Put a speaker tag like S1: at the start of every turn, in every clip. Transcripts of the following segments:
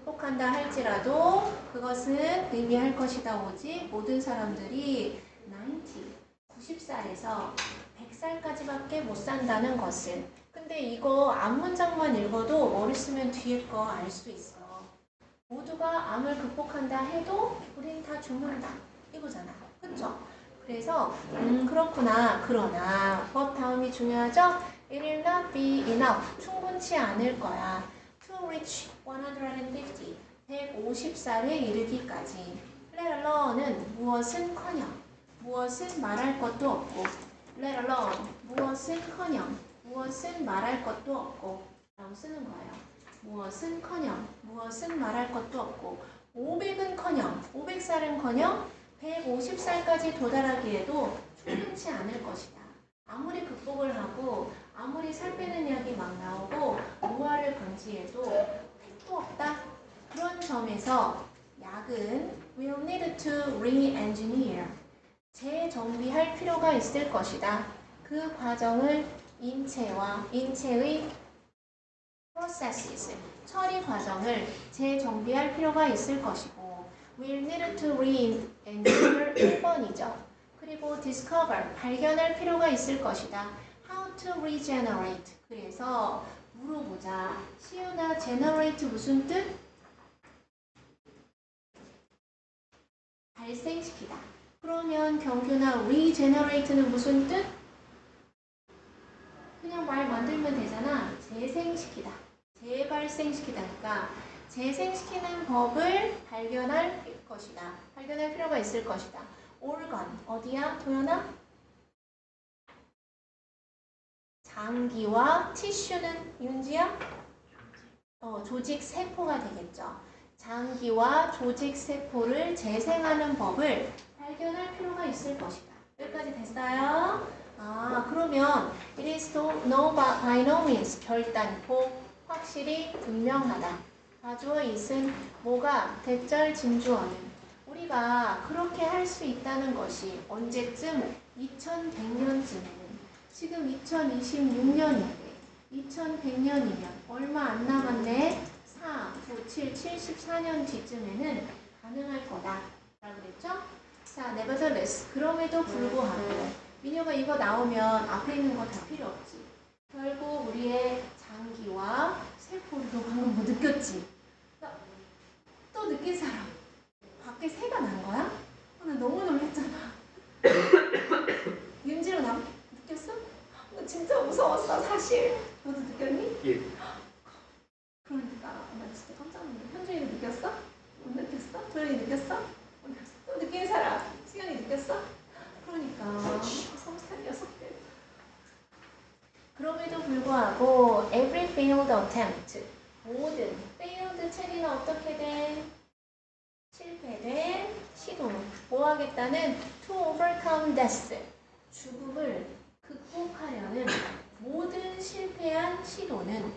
S1: 극복한다 할지라도 그것은 의미할 것이다 오직 모든 사람들이 90살에서 100살까지밖에 못 산다는 것은. 근데 이거 앞 문장만 읽어도 머리 쓰면 뒤에 거 알 수 있어. 모두가 암을 극복한다 해도 우린 다 죽는다 이거잖아. 그쵸? 그래서 그렇구나. 그러나 법 다음이 중요하죠? It will not be enough. 충분치 않을 거야. To reach 150. 150살에 이르기까지. Let alone은 무엇은커녕 무엇은 말할 것도 없고. Let alone 무엇은커녕 무엇은 말할 것도 없고 라고 쓰는 거예요. 무엇은커녕 무엇은 말할 것도 없고. 500은커녕 500살은커녕 150살까지 도달하기에도 충분치 않을 것이다. 아무리 극복을 하고 아무리 살 빼는 약이 막 나오고 노화를 방지해도 택도 없다. 그런 점에서 약은 will need to re-engineer. 재정비할 필요가 있을 것이다. 그 과정을 인체의 processes, 처리 과정을 재정비할 필요가 있을 것이고 will need to re-engineer 1번이죠. 그리고 discover, 발견할 필요가 있을 것이다. How to regenerate. 그래서 물어보자. 시우나 generate 무슨 뜻? 발생시키다. 그러면 경규나 regenerate는 무슨 뜻? 그냥 말 만들면 되잖아. 재생시키다. 재발생시키다니까 재생시키는 법을 발견할 것이다. 발견할 필요가 있을 것이다. organ, 어디야? 도연아? 장기와 티슈는 윤지야? 조직 세포가 되겠죠. 장기와 조직 세포를 재생하는 법을 발견할 필요가 있을 것이다. 여기까지 됐어요? 그러면 it is no by no means 결단코 확실히 분명하다. 가주어 있은 뭐가 대절 진주어는 우리가 그렇게 할 수 있다는 것이 언제쯤 2100년쯤에는 지금 2026년인데 2100년이면 얼마 안 남았네. 4, 9, 7, 74년 뒤쯤에는 가능할 거다 라고 그랬죠? 자, nevertheless 그럼에도 불구하고 민혁아 이거 나오면 앞에 있는 거 다 필요 없지. 결국 우리의 장기와 세포를 너 방금 뭐 느꼈지? 또 느낀 사람 밖에 새가 난 거야? 나 너무 놀랐잖아. 윤지로 나 느꼈어? 나 진짜 무서웠어 사실. 너도 느꼈니?
S2: 예.
S1: 그러니까 나 진짜 깜짝 놀랐어. 현준이도 느꼈어? 못 느꼈어? 도현이 느꼈어? 또 느낀 사람 수연이 느꼈어? 그러니까 성스탄 녀석들. 그럼에도 불구하고 every failed attempt 모든 failed 체리는 어떻게 된? 실패된 시도는 뭐 하겠다는 to overcome death 죽음을 극복하려는 모든 실패한 시도는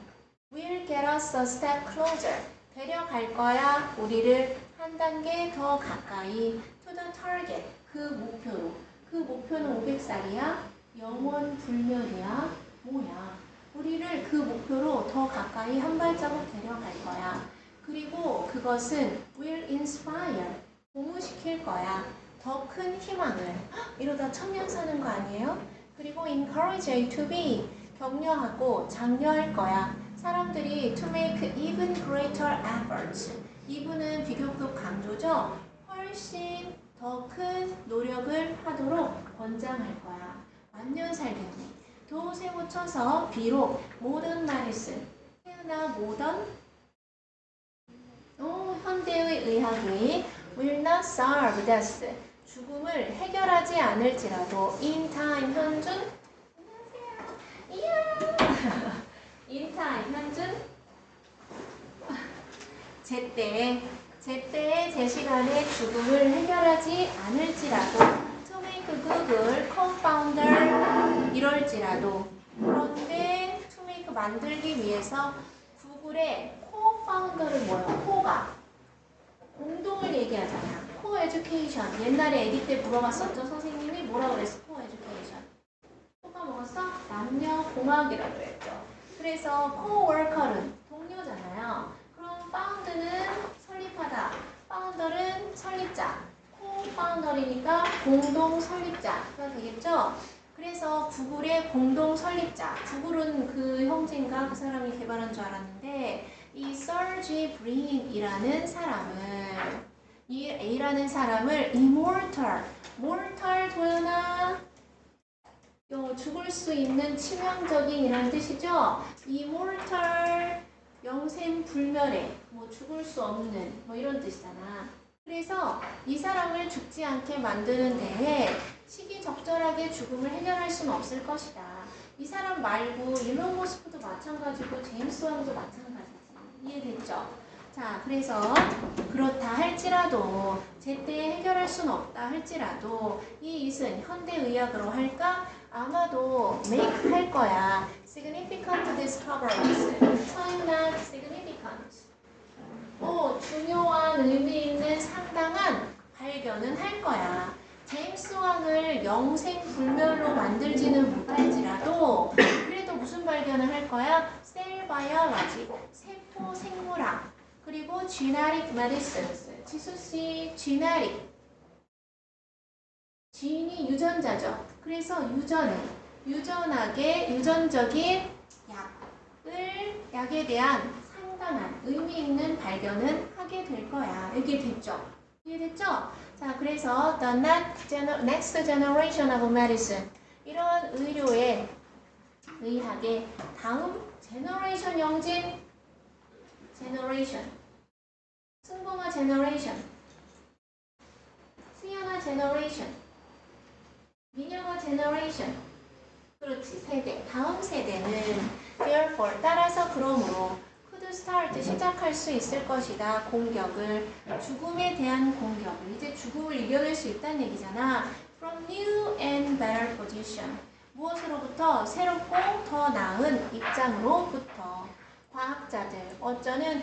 S1: will get us a step closer 데려갈 거야 우리를 한 단계 더 가까이 to the target 그 목표로. 그 목표는 500살이야? 영원 불멸이야? 뭐야? 우리를 그 목표로 더 가까이 한 발자국 데려갈 거야. 그리고 그것은 will inspire, 고무시킬 거야. 더 큰 희망을. 이러다 1000년 사는 거 아니에요? 그리고 encourage A to B, 격려하고 장려할 거야. 사람들이 to make even greater efforts. even은 비교급 강조죠? 훨씬 더 큰 노력을 하도록 권장할 거야. 만년 살겠니? 도세모 쳐서 비록 모던 메디슨, 태어나 모던 현대의 의학이 will not solve death 죽음을 해결하지 않을지라도 in time 현준 안녕하세요. 이야 in time 현준 제때의 제 시간에 죽음을 해결하지 않을지라도 to make Google co-founder 이럴지라도 그런데 to make 만들기 위해서 구글의 co-founder는 뭐예요? 코가 공동을 얘기하잖아. co-education 옛날에 에디 때 물어봤었죠? 선생님이 뭐라고 그랬어? co-education 코가 먹었어? 남녀공학이라고 그랬죠. 그래서 co-worker는 동료잖아요. 그럼 found는 immortal이니까 공동 설립자가 되겠죠? 그래서 구글의 공동 설립자, 구글은 그 형제인가 그 사람이 개발한 줄 알았는데 이 Sergey Brin이라는 사람을 이 A라는 사람을 immortal, mortal 도연아 죽을 수 있는 치명적인 이라는 뜻이죠. immortal 영생불멸의 뭐 죽을 수 없는 뭐 이런 뜻이잖아. 그래서 이 사람을 죽지 않게 만드는 데에 시기적절하게 죽음을 해결할 수는 없을 것이다. 이 사람 말고 일론 머스크도 마찬가지고 제임스 왕도 마찬가지지. 이해됐죠? 자, 그래서 그렇다 할지라도 제때 해결할 수는 없다 할지라도 이 it은 현대의학으로 할까? 아마도 make 할 거야. significant discoveries. not significant. 중요한 의미 있는 상당한 발견은 할 거야. 제임스 왕을 영생불멸로 만들지는 못할지라도 그래도 무슨 발견을 할 거야? 셀 바이올로지, 세포 생물학, 그리고 genetic medicines. 지수씨, genetic. 지인이 유전자죠. 그래서 유전적인 약에 대한 상당한 의미 있는 발견은 하게 될 거야. 이해됐죠? 자, 그래서 the next generation of medicine. 이런 의학의 다음 generation 영진, generation. 승봉아 generation. 수연아 generation. 민영아 generation. 그렇지, 세대. 다음 세대는 therefore 따라서 그러므로 could start 시작할 수 있을 것이다. 공격을, 죽음에 대한 공격을. 이제 죽음을 이겨낼 수 있다는 얘기잖아. From new and better position. 무엇으로부터? 새롭고 더 나은 입장으로부터. 과학자들 어쩌는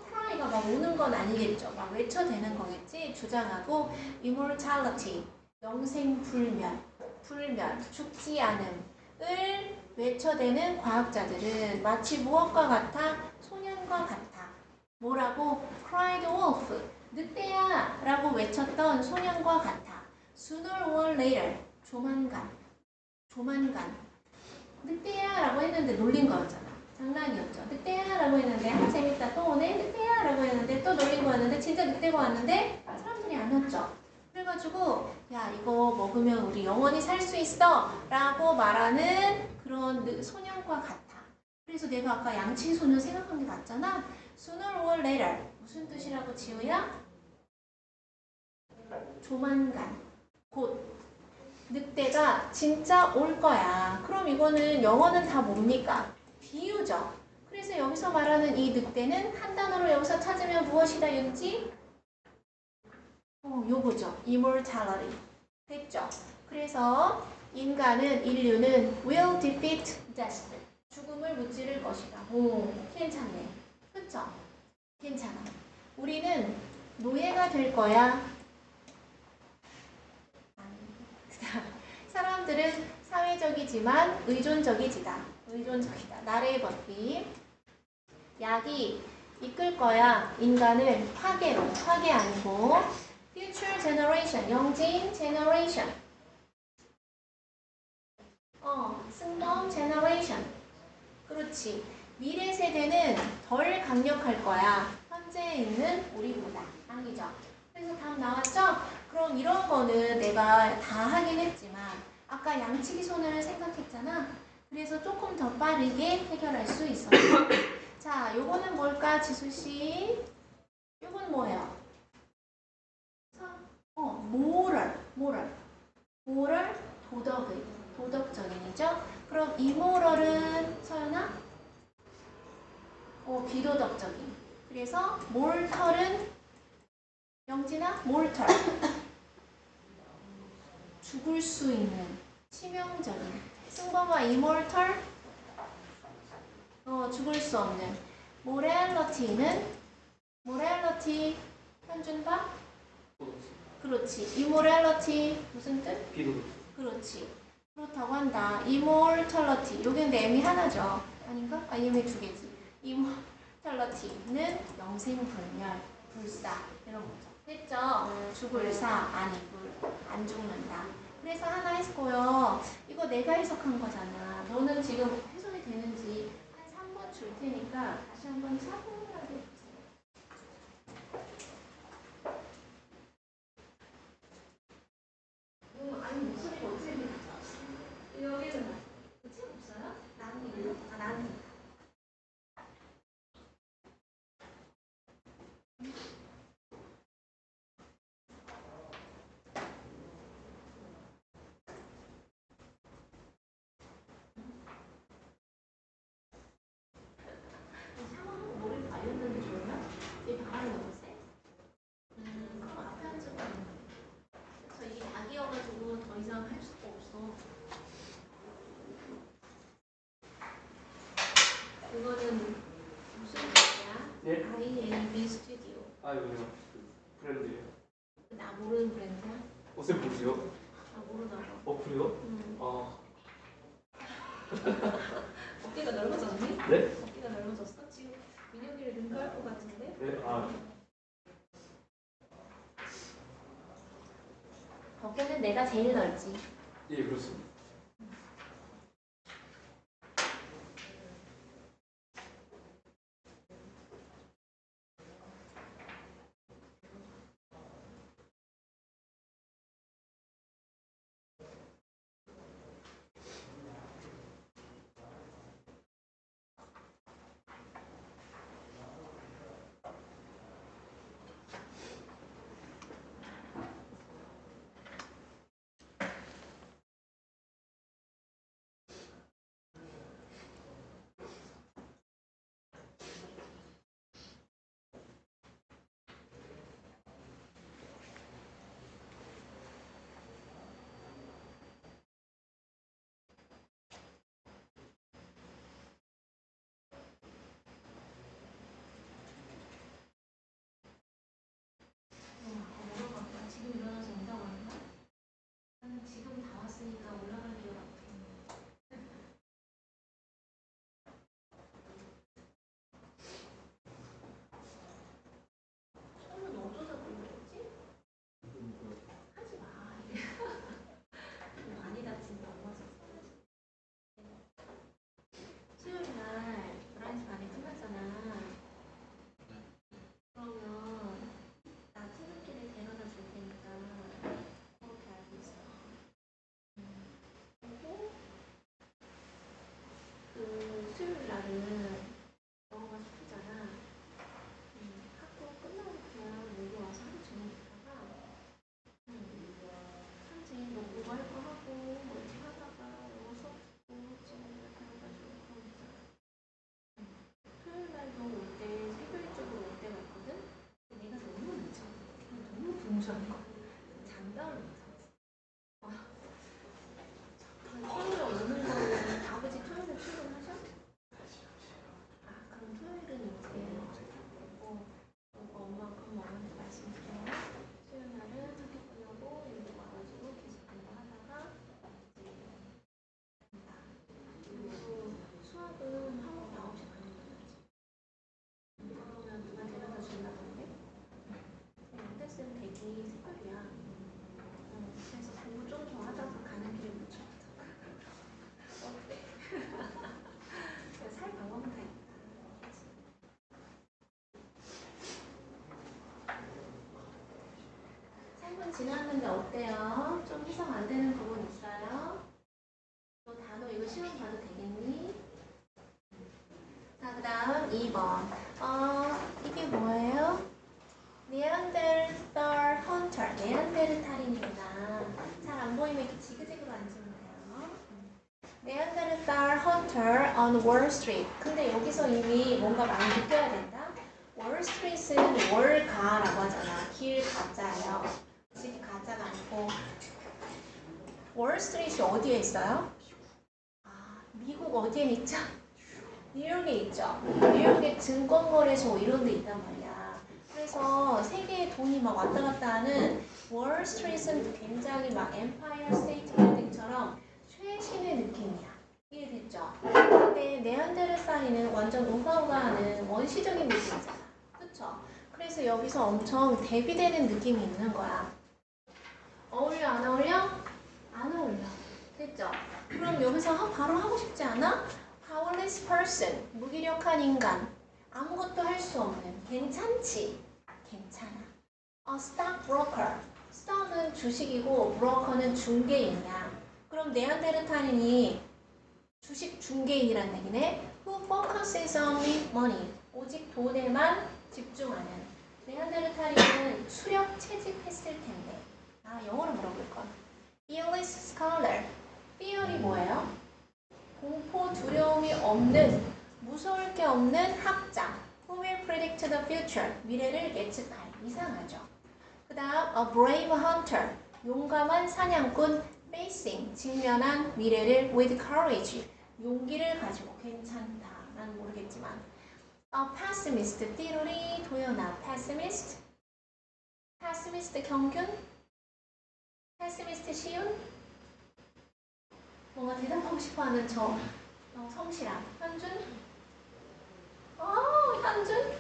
S1: cry가 막 우는 건 아니겠죠. 막 외쳐대는 거겠지. 주장하고 immortality 영생불멸, 죽지 않음을 외쳐대는 과학자들은 마치 무엇과 같아? 소년과 같아. 뭐라고? cried wolf, 늑대야! 라고 외쳤던 소년과 같아. sooner or later, 조만간. 늑대야! 라고 했는데 놀린 거였잖아. 장난이었죠. 늑대야! 라고 했는데 재밌다 또 오네? 늑대야! 라고 했는데 또 놀린 거였는데 진짜 늑대가 왔는데 사람들이 안 왔죠. 그래가지고 야 이거 먹으면 우리 영원히 살 수 있어 라고 말하는 그런 소년과 같아. 그래서 내가 아까 양치소년 생각한 게 맞잖아. Sooner or later 무슨 뜻이라고 지우야? 조만간 곧 늑대가 진짜 올 거야. 그럼 이거는 영어는 다 뭡니까? 비유죠. 그래서 여기서 말하는 이 늑대는 한 단어로 여기서 찾으면 무엇이다 윤지? 요거죠. immortality. 됐죠? 그래서 인류는 will defeat death. 죽음을 무찌를 것이다. 오, 괜찮네. 그쵸? 괜찮아. 우리는 노예가 될 거야. 사람들은 사회적이지만 의존적이다. 나래의 법칙. 약이 이끌 거야. 인간을 파괴로. 파괴 아니고 future generation. 영진 generation. 승범 generation. 그렇지. 미래 세대는 덜 강력할 거야. 현재에 있는 우리보다. 아니죠? 그래서 답 나왔죠? 그럼 이런 거는 내가 다 하긴 했지만 아까 양치기 손을 생각했잖아. 그래서 조금 더 빠르게 해결할 수 있었어. 자, 요거는 뭘까, 지수씨? 요건 뭐예요? moral, 도덕적인이죠? 그럼 immoral은 서연아? 비도덕적인. 그래서 mortal은 영진아? mortal. 죽을 수 있는, 치명적인. 승범아 immortal? 죽을 수 없는. morality는? morality 현준바? 그렇지. immorality 무슨 뜻?
S2: 비도덕.
S1: 그렇지. 그렇다고 한다. immortality. 여기 근데 M이 하나죠. 아닌가? M이 두 개지. immortality는 영생불멸, 불사 이런 거죠. 됐죠? 죽을 사, 안 입을, 안 죽는다. 그래서 하나 했고요. 이거 내가 해석한 거잖아. 너는 지금 해석이 되는지 한 3번 줄 테니까 다시 한번 차분하게 해보세요. 아니 목소리가 어떻게 들리죠? 여기는 그치? 없어요? 나는 이거? 아, 나는 샤워하고 머리 말렸는데 좋으면 얘 바람이 너무 세? 그럼 앞에 앉으면 저 이게 약이어가지고 더 이상 할 수가 없어. 그거는 무슨 약이야?
S2: 예?
S1: INB 스튜디오.
S2: 아 이거요. 그 브랜드예요.
S1: 나 모르는 브랜드야?
S2: 쌤 모르세요?
S1: 나 모르다고.
S2: 그래요? 아
S1: 어깨가 넓어졌니?
S2: 네?
S1: 어깨가 넓어졌어? 지금 민혁이를 능가할 것 같은데?
S2: 네?
S1: 어깨는 내가 제일 넓지.
S2: 예 그렇습니다.
S1: 지금 일어나서 온다고 하는 거야? 나는 지금 다 왔으니까 올라갈 이유가 없겠네. 손은 어쩌다 그랬지? 하지 마. 많이 다친다. 넘어졌어. 수요일 날 11시 반에 끝났잖아. 그러면 나 퇴근길에 데려다 줄 테니까 그렇게 알고 있어. 그리고 그 수요일 날은 영어가 숙제잖아. 학교 끝나고 그냥 여기 와서 하루 종일 있다가 산책 뭐 공부할 거 하고 뭐 이렇게 하다가 영어 수업 듣고 친구들 데려다 주고 그러고 있잖아. 토요일 날도 올 때 새벽 쪽으로 올 때가 있거든? 근데 내가 너무 늦어. 너무 분주한 거야. 장담을 못하겠어. 토요일에 오는 거는 아버지 토요일에 출근하셔? 그럼 토요일은 이제 엄마 그럼 엄마한테 말씀드려요. 수요일 날은 학교 끝나고 여기 와가지고 계속 공부하다가 이제 간다. 그리고 수학은 학원이 9시 반에 끝나지. 그러면 누가 데려다 준다던데? 연대쌤 댁이 새벽이야. 그래서 공부 좀 더 하다가 가는 길에 묻혀가자. 어때? 살 방법은 다 있다. 3분 지났는데 어때요? 좀 해석 안 되는 부분 있어요? 너 단어 이거 시험 봐도 되겠니? 자, 그 다음 2번. 이게 뭐예요? 네안데르탈 헌터. 네안데르탈인이구나. 잘 안 보이면 이렇게 지그재그로 앉으면 돼요. 네안데르탈 헌터 on Wall Street. 근데 여기서 이미 뭔가 많이 느껴야 된다. Wall Street은 월가라고 하잖아. 길 가짜예요. 집 가짜가 아니고. Wall Street이 어디에 있어요? 미국 어디에 있죠? 뉴욕에 있죠. 뉴욕에 증권거래소 이런 데 있단 말이야. 그래서 세계의 돈이 막 왔다 갔다 하는 월스트리트는 굉장히 막 엠파이어 스테이트 빌딩처럼 최신의 느낌이야. 이해됐죠? 근데 네안데르탈인은 완전 우가우가하는 원시적인 느낌이잖아. 그쵸? 그래서 그래서 여기서 엄청 대비되는 느낌이 있는 거야. 어울려 안 어울려? 안 어울려. 됐죠? 그럼 여기서 바로 하고 싶지 않아? Powerless person, 무기력한 인간, 아무것도 할 수 없는, 괜찮지? 괜찮아. stockbroker, stock은 주식이고 broker는 중개인이야. 그럼 네안데르탈인이 주식 중개인이란 얘기네. Who focuses on money, 오직 돈에만 집중하는. 네안데르탈인은 수력 채집했을 텐데. 영어로 물어볼 건. Fearless scholar, fear이 뭐예요? 공포, 두려움이 없는, 무서울 게 없는 학자. Who will predict the future? 미래를 예측할. 이상하죠. 그 다음, a brave hunter. 용감한 사냥꾼. Facing. 직면한 미래를 with courage. 용기를 가지고. 괜찮다. 난 모르겠지만. a pessimist. 띠로리 도연아. pessimist. pessimist 경균. pessimist 시윤. 뭔가 대답하고 싶어하는 저 성실함. 현준? 현준?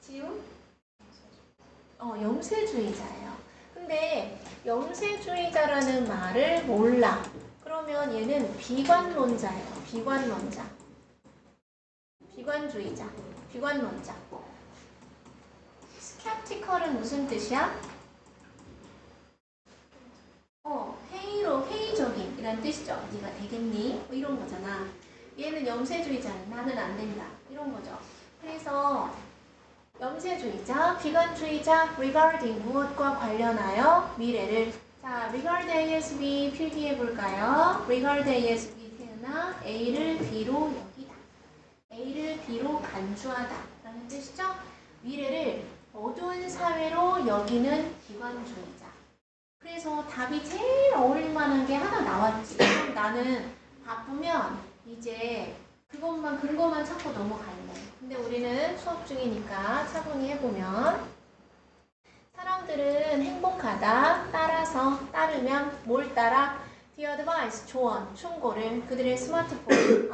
S1: 지훈? 염세주의자예요. 근데 염세주의자라는 말을 몰라. 그러면 얘는 비관론자예요. 비관론자. 비관주의자. 비관론자. skeptical은 무슨 뜻이야? 회의적인 이란 뜻이죠. 네가 되겠니? 뭐 이런 거잖아. 얘는 염세주의자는 나는 안 된다. 이런 거죠. 그래서 염세주의자, 비관주의자, regarding 무엇과 관련하여 미래를. 자, regard ASB 필기해 볼까요? regard ASB 태어나 A를 B로 여기다. A를 B로 간주하다 라는 뜻이죠. 미래를 어두운 사회로 여기는 비관주의자. 그래서 답이 제일 어울릴만한 게 하나 나왔지. 그럼 나는 바쁘면 이제 그것만 근거만 찾고 넘어갈래. 근데 우리는 수업 중이니까 차분히 해보면 사람들은 행복하다. 따르면 뭘 따라? The advice, 조언, 충고를 그들의 스마트폰.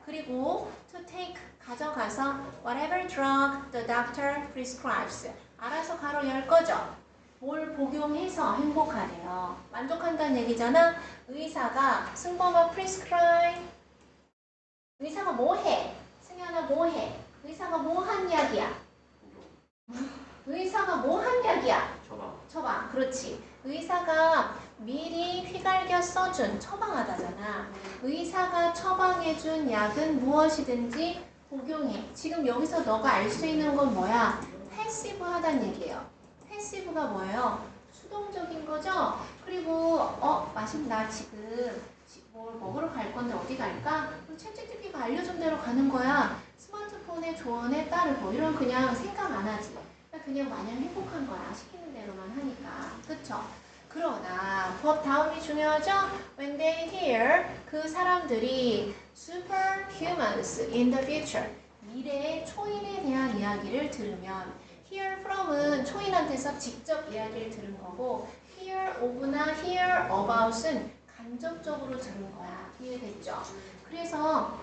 S1: 그리고 to take, 가져가서 whatever drug the doctor prescribes. 알아서 가로 열 거죠. 뭘 복용해서 행복하래요. 만족한다는 얘기잖아. 의사가 승범아 prescribe. 의사가 뭐 해? 승현아 뭐 해? 의사가 뭐 한 약이야? 의사가 뭐 한 약이야? 처방. 그렇지. 의사가 미리 휘갈겨 써준, 처방하다잖아. 의사가 처방해준 약은 무엇이든지 복용해. 지금 여기서 너가 알 수 있는 건 뭐야? 패시브 하다는 얘기예요. 패시브가 뭐예요? 수동적인 거죠? 그리고 나 지금 뭘 먹으러 갈 건데 어디 갈까? 챗GPT가 알려준 대로 가는 거야. 스마트폰의 조언에 따르고. 이런 그냥 생각 안 하지. 그냥 마냥 행복한 거야. 시키는 대로만 하니까. 그쵸? 그러나 법 다음이 중요하죠? When they hear, 그 사람들이 superhumans in the future, 미래의 초인에 대한 이야기를 들으면, hear from은 초인한테서 직접 이야기를 들은 거고, hear of나 hear about은 간접적으로 들은 거야. 이해됐죠? 그래서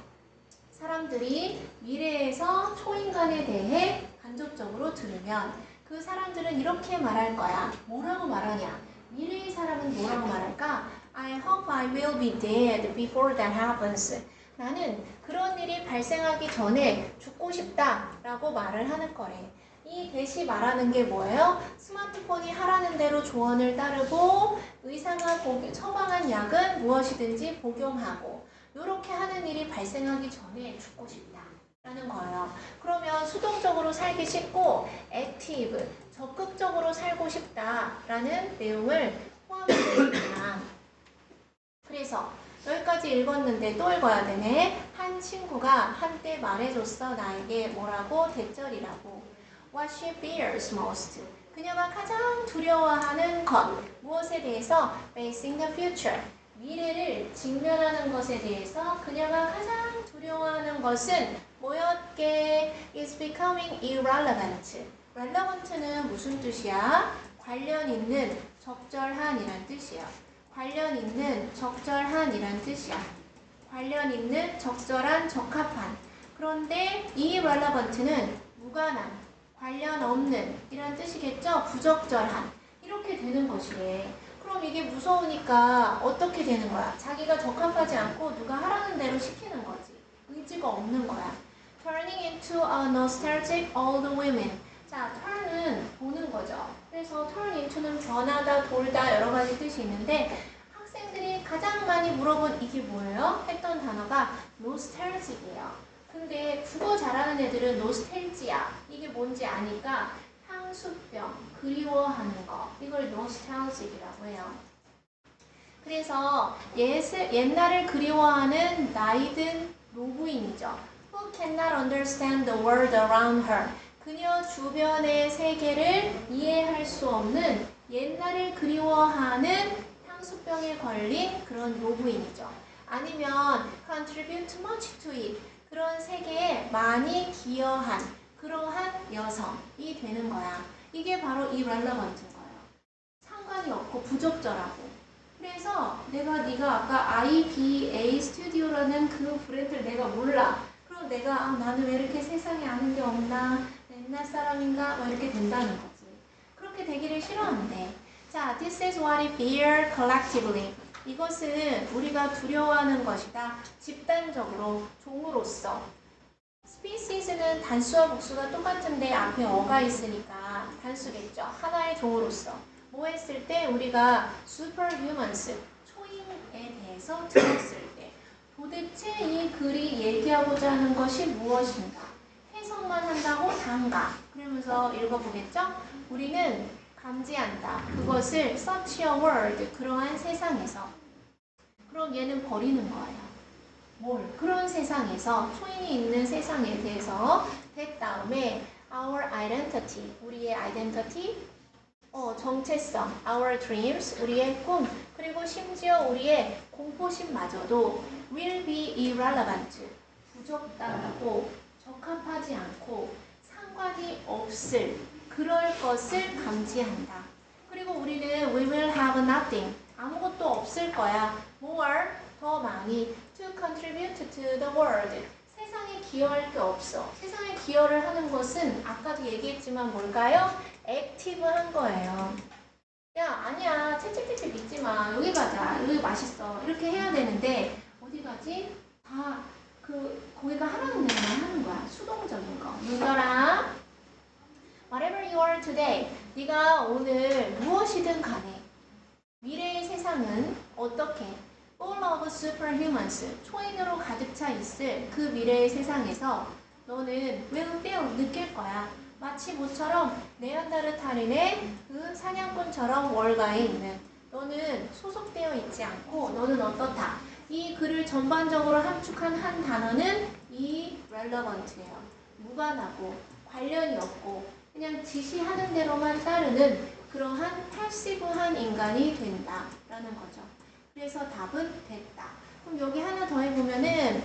S1: 사람들이 미래에서 초인간에 대해 간접적으로 들으면 그 사람들은 이렇게 말할 거야. 뭐라고 말하냐? 미래의 사람은 뭐라고 말할까? I hope I will be dead before that happens. 나는 그런 일이 발생하기 전에 죽고 싶다 라고 말을 하는 거래. 이 대시 말하는 게 뭐예요? 스마트폰이 하라는 대로 조언을 따르고 의사가 처방한 약은 무엇이든지 복용하고 이렇게 하는 일이 발생하기 전에 죽고 싶다 라는 거예요. 그러면 수동적으로 살기 쉽고 액티브, 적극적으로 살고 싶다라는 내용을 포함하고 있구나. 그래서 여기까지 읽었는데 또 읽어야 되네. 한 친구가 한때 말해줬어. 나에게 뭐라고? 대절이라고. What she fears most. 그녀가 가장 두려워하는 것. 무엇에 대해서? Facing the future. 미래를 직면하는 것에 대해서 그녀가 가장 두려워하는 것은 뭐였게? is becoming irrelevant. relevant는 무슨 뜻이야? 관련 있는, 적절한 이란 뜻이야. 관련 있는, 적절한 이란 뜻이야. 관련 있는, 적절한, 적합한. 그런데 irrelevant는 무관한, 관련 없는 이란 뜻이겠죠? 부적절한 이렇게 되는 것이래. 그럼 이게 무서우니까 어떻게 되는 거야? 자기가 적합하지 않고 누가 하라는 대로 시키는 거지. 의지가 없는 거야. Turning into a nostalgic old woman. 자, turn은 도는 거죠. 그래서 turn into는 변하다, 돌다 여러 가지 뜻이 있는데 학생들이 가장 많이 물어본 이게 뭐예요? 했던 단어가 nostalgic이에요. 근데 국어 잘하는 애들은 nostalgia 이게 뭔지 아니까 향수병, 그리워하는 거 이걸 nostalgic이라고 해요. 그래서 옛날을 그리워하는 나이든 노부인이죠. Who cannot understand the world around her. 그녀 주변의 세계를 이해할 수 없는 옛날을 그리워하는 향수병에 걸린 그런 노부인이죠. 아니면 contribute much to it. 그런 세계에 많이 기여한 그러한 여성이 되는 거야. 이게 바로 irrelevant인 거예요. 상관이 없고 부적절하고. 그래서 네가 아까 IBA 스튜디오라는 그 브랜드를 내가 몰라. 그럼 내가 나는 왜 이렇게 세상에 아는 게 없나? 옛날 사람인가? 뭐 이렇게 된다는 거지. 그렇게 되기를 싫어한대. 자, this is what we fear collectively. 이것은 우리가 두려워하는 것이다. 집단적으로, 종으로서. species는 단수와 복수가 똑같은데 앞에 어가 있으니까 단수겠죠. 하나의 종으로서. 뭐 했을 때 우리가 superhumans, 초인에 대해서 들었을 때 도대체 이 글이 얘기하고자 하는 것이 무엇인가? 해석만 한다고 단가. 그러면서 읽어보겠죠? 우리는 감지한다. 그것을 such a world, 그러한 세상에서. 그럼 얘는 버리는 거예요. 뭘? 그런 세상에서, 초인이 있는 세상에 대해서 된 다음에 our identity, 우리의 identity, 정체성, our dreams, 우리의 꿈, 그리고 심지어 우리의 공포심마저도 will be irrelevant, 부적당하고 적합하지 않고 상관이 없을 그럴 것을 감지한다. 그리고 우리는 we will have nothing, 아무것도 없을 거야. more, 더 많이 to contribute to the world, 세상에 기여할 게 없어. 세상에 기여를 하는 것은 아까도 얘기했지만 뭘까요? 액티브한 거예요. 야, 아니야. 채찍채찍 믿지 마. 여기 가자. 여기 맛있어. 이렇게 해야 되는데 어디 가지? 다 거기가 하라는 대로만 하는 거야. 수동적인 거. 누더라. Whatever you are today. 네가 오늘 무엇이든 간에 미래의 세상은 어떻게? Full of superhumans. 초인으로 가득 차 있을 그 미래의 세상에서 너는 will feel, 느낄 거야. 마치 모처럼 네안데르탈인의 그 사냥꾼처럼 월가에 있는 너는 소속되어 있지 않고 너는 어떻다. 이 글을 전반적으로 함축한 한 단어는 irrelevant예요. 무관하고 관련이 없고 그냥 지시하는 대로만 따르는 그러한 패시브한 인간이 된다라는 거죠. 그래서 답은 됐다. 그럼 여기 하나 더 해보면은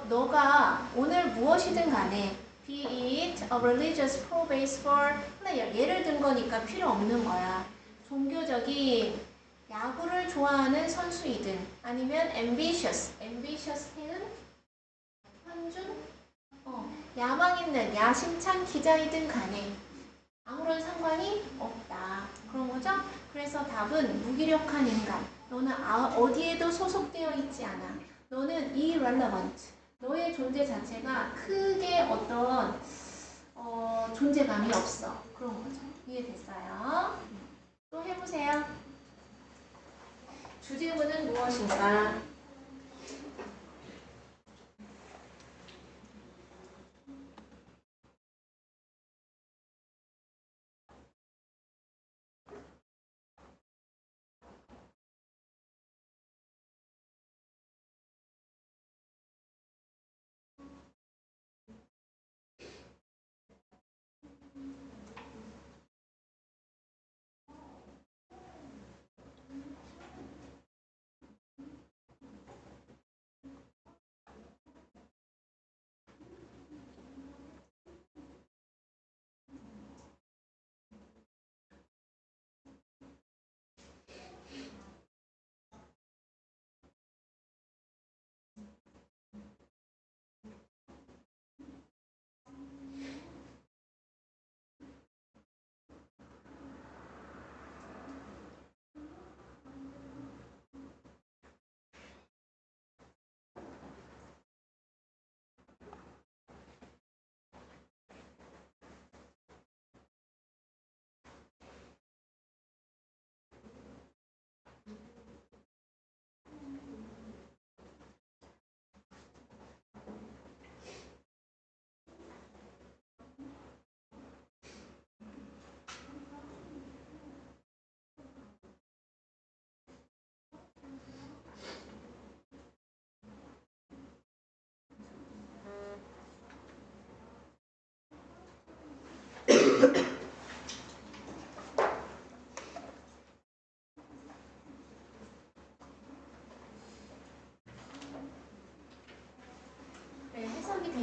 S1: 너가 오늘 무엇이든 간에 be it a religious pro-baseball player, 예를 든 거니까 필요 없는 거야. 종교적인 야구를 좋아하는 선수이든 아니면 ambitious 태는 현준 야망 있는 야심찬 기자이든 간에 아무런 상관이 없다. 그런 거죠? 그래서 답은 무기력한 인간. 너는 어디에도 소속되어 있지 않아. 너는 irrelevant. 너의 존재 자체가 크게 어떤 존재감이 없어. 그런 거죠. 이해됐어요? 또 해보세요. 주제문은 무엇인가?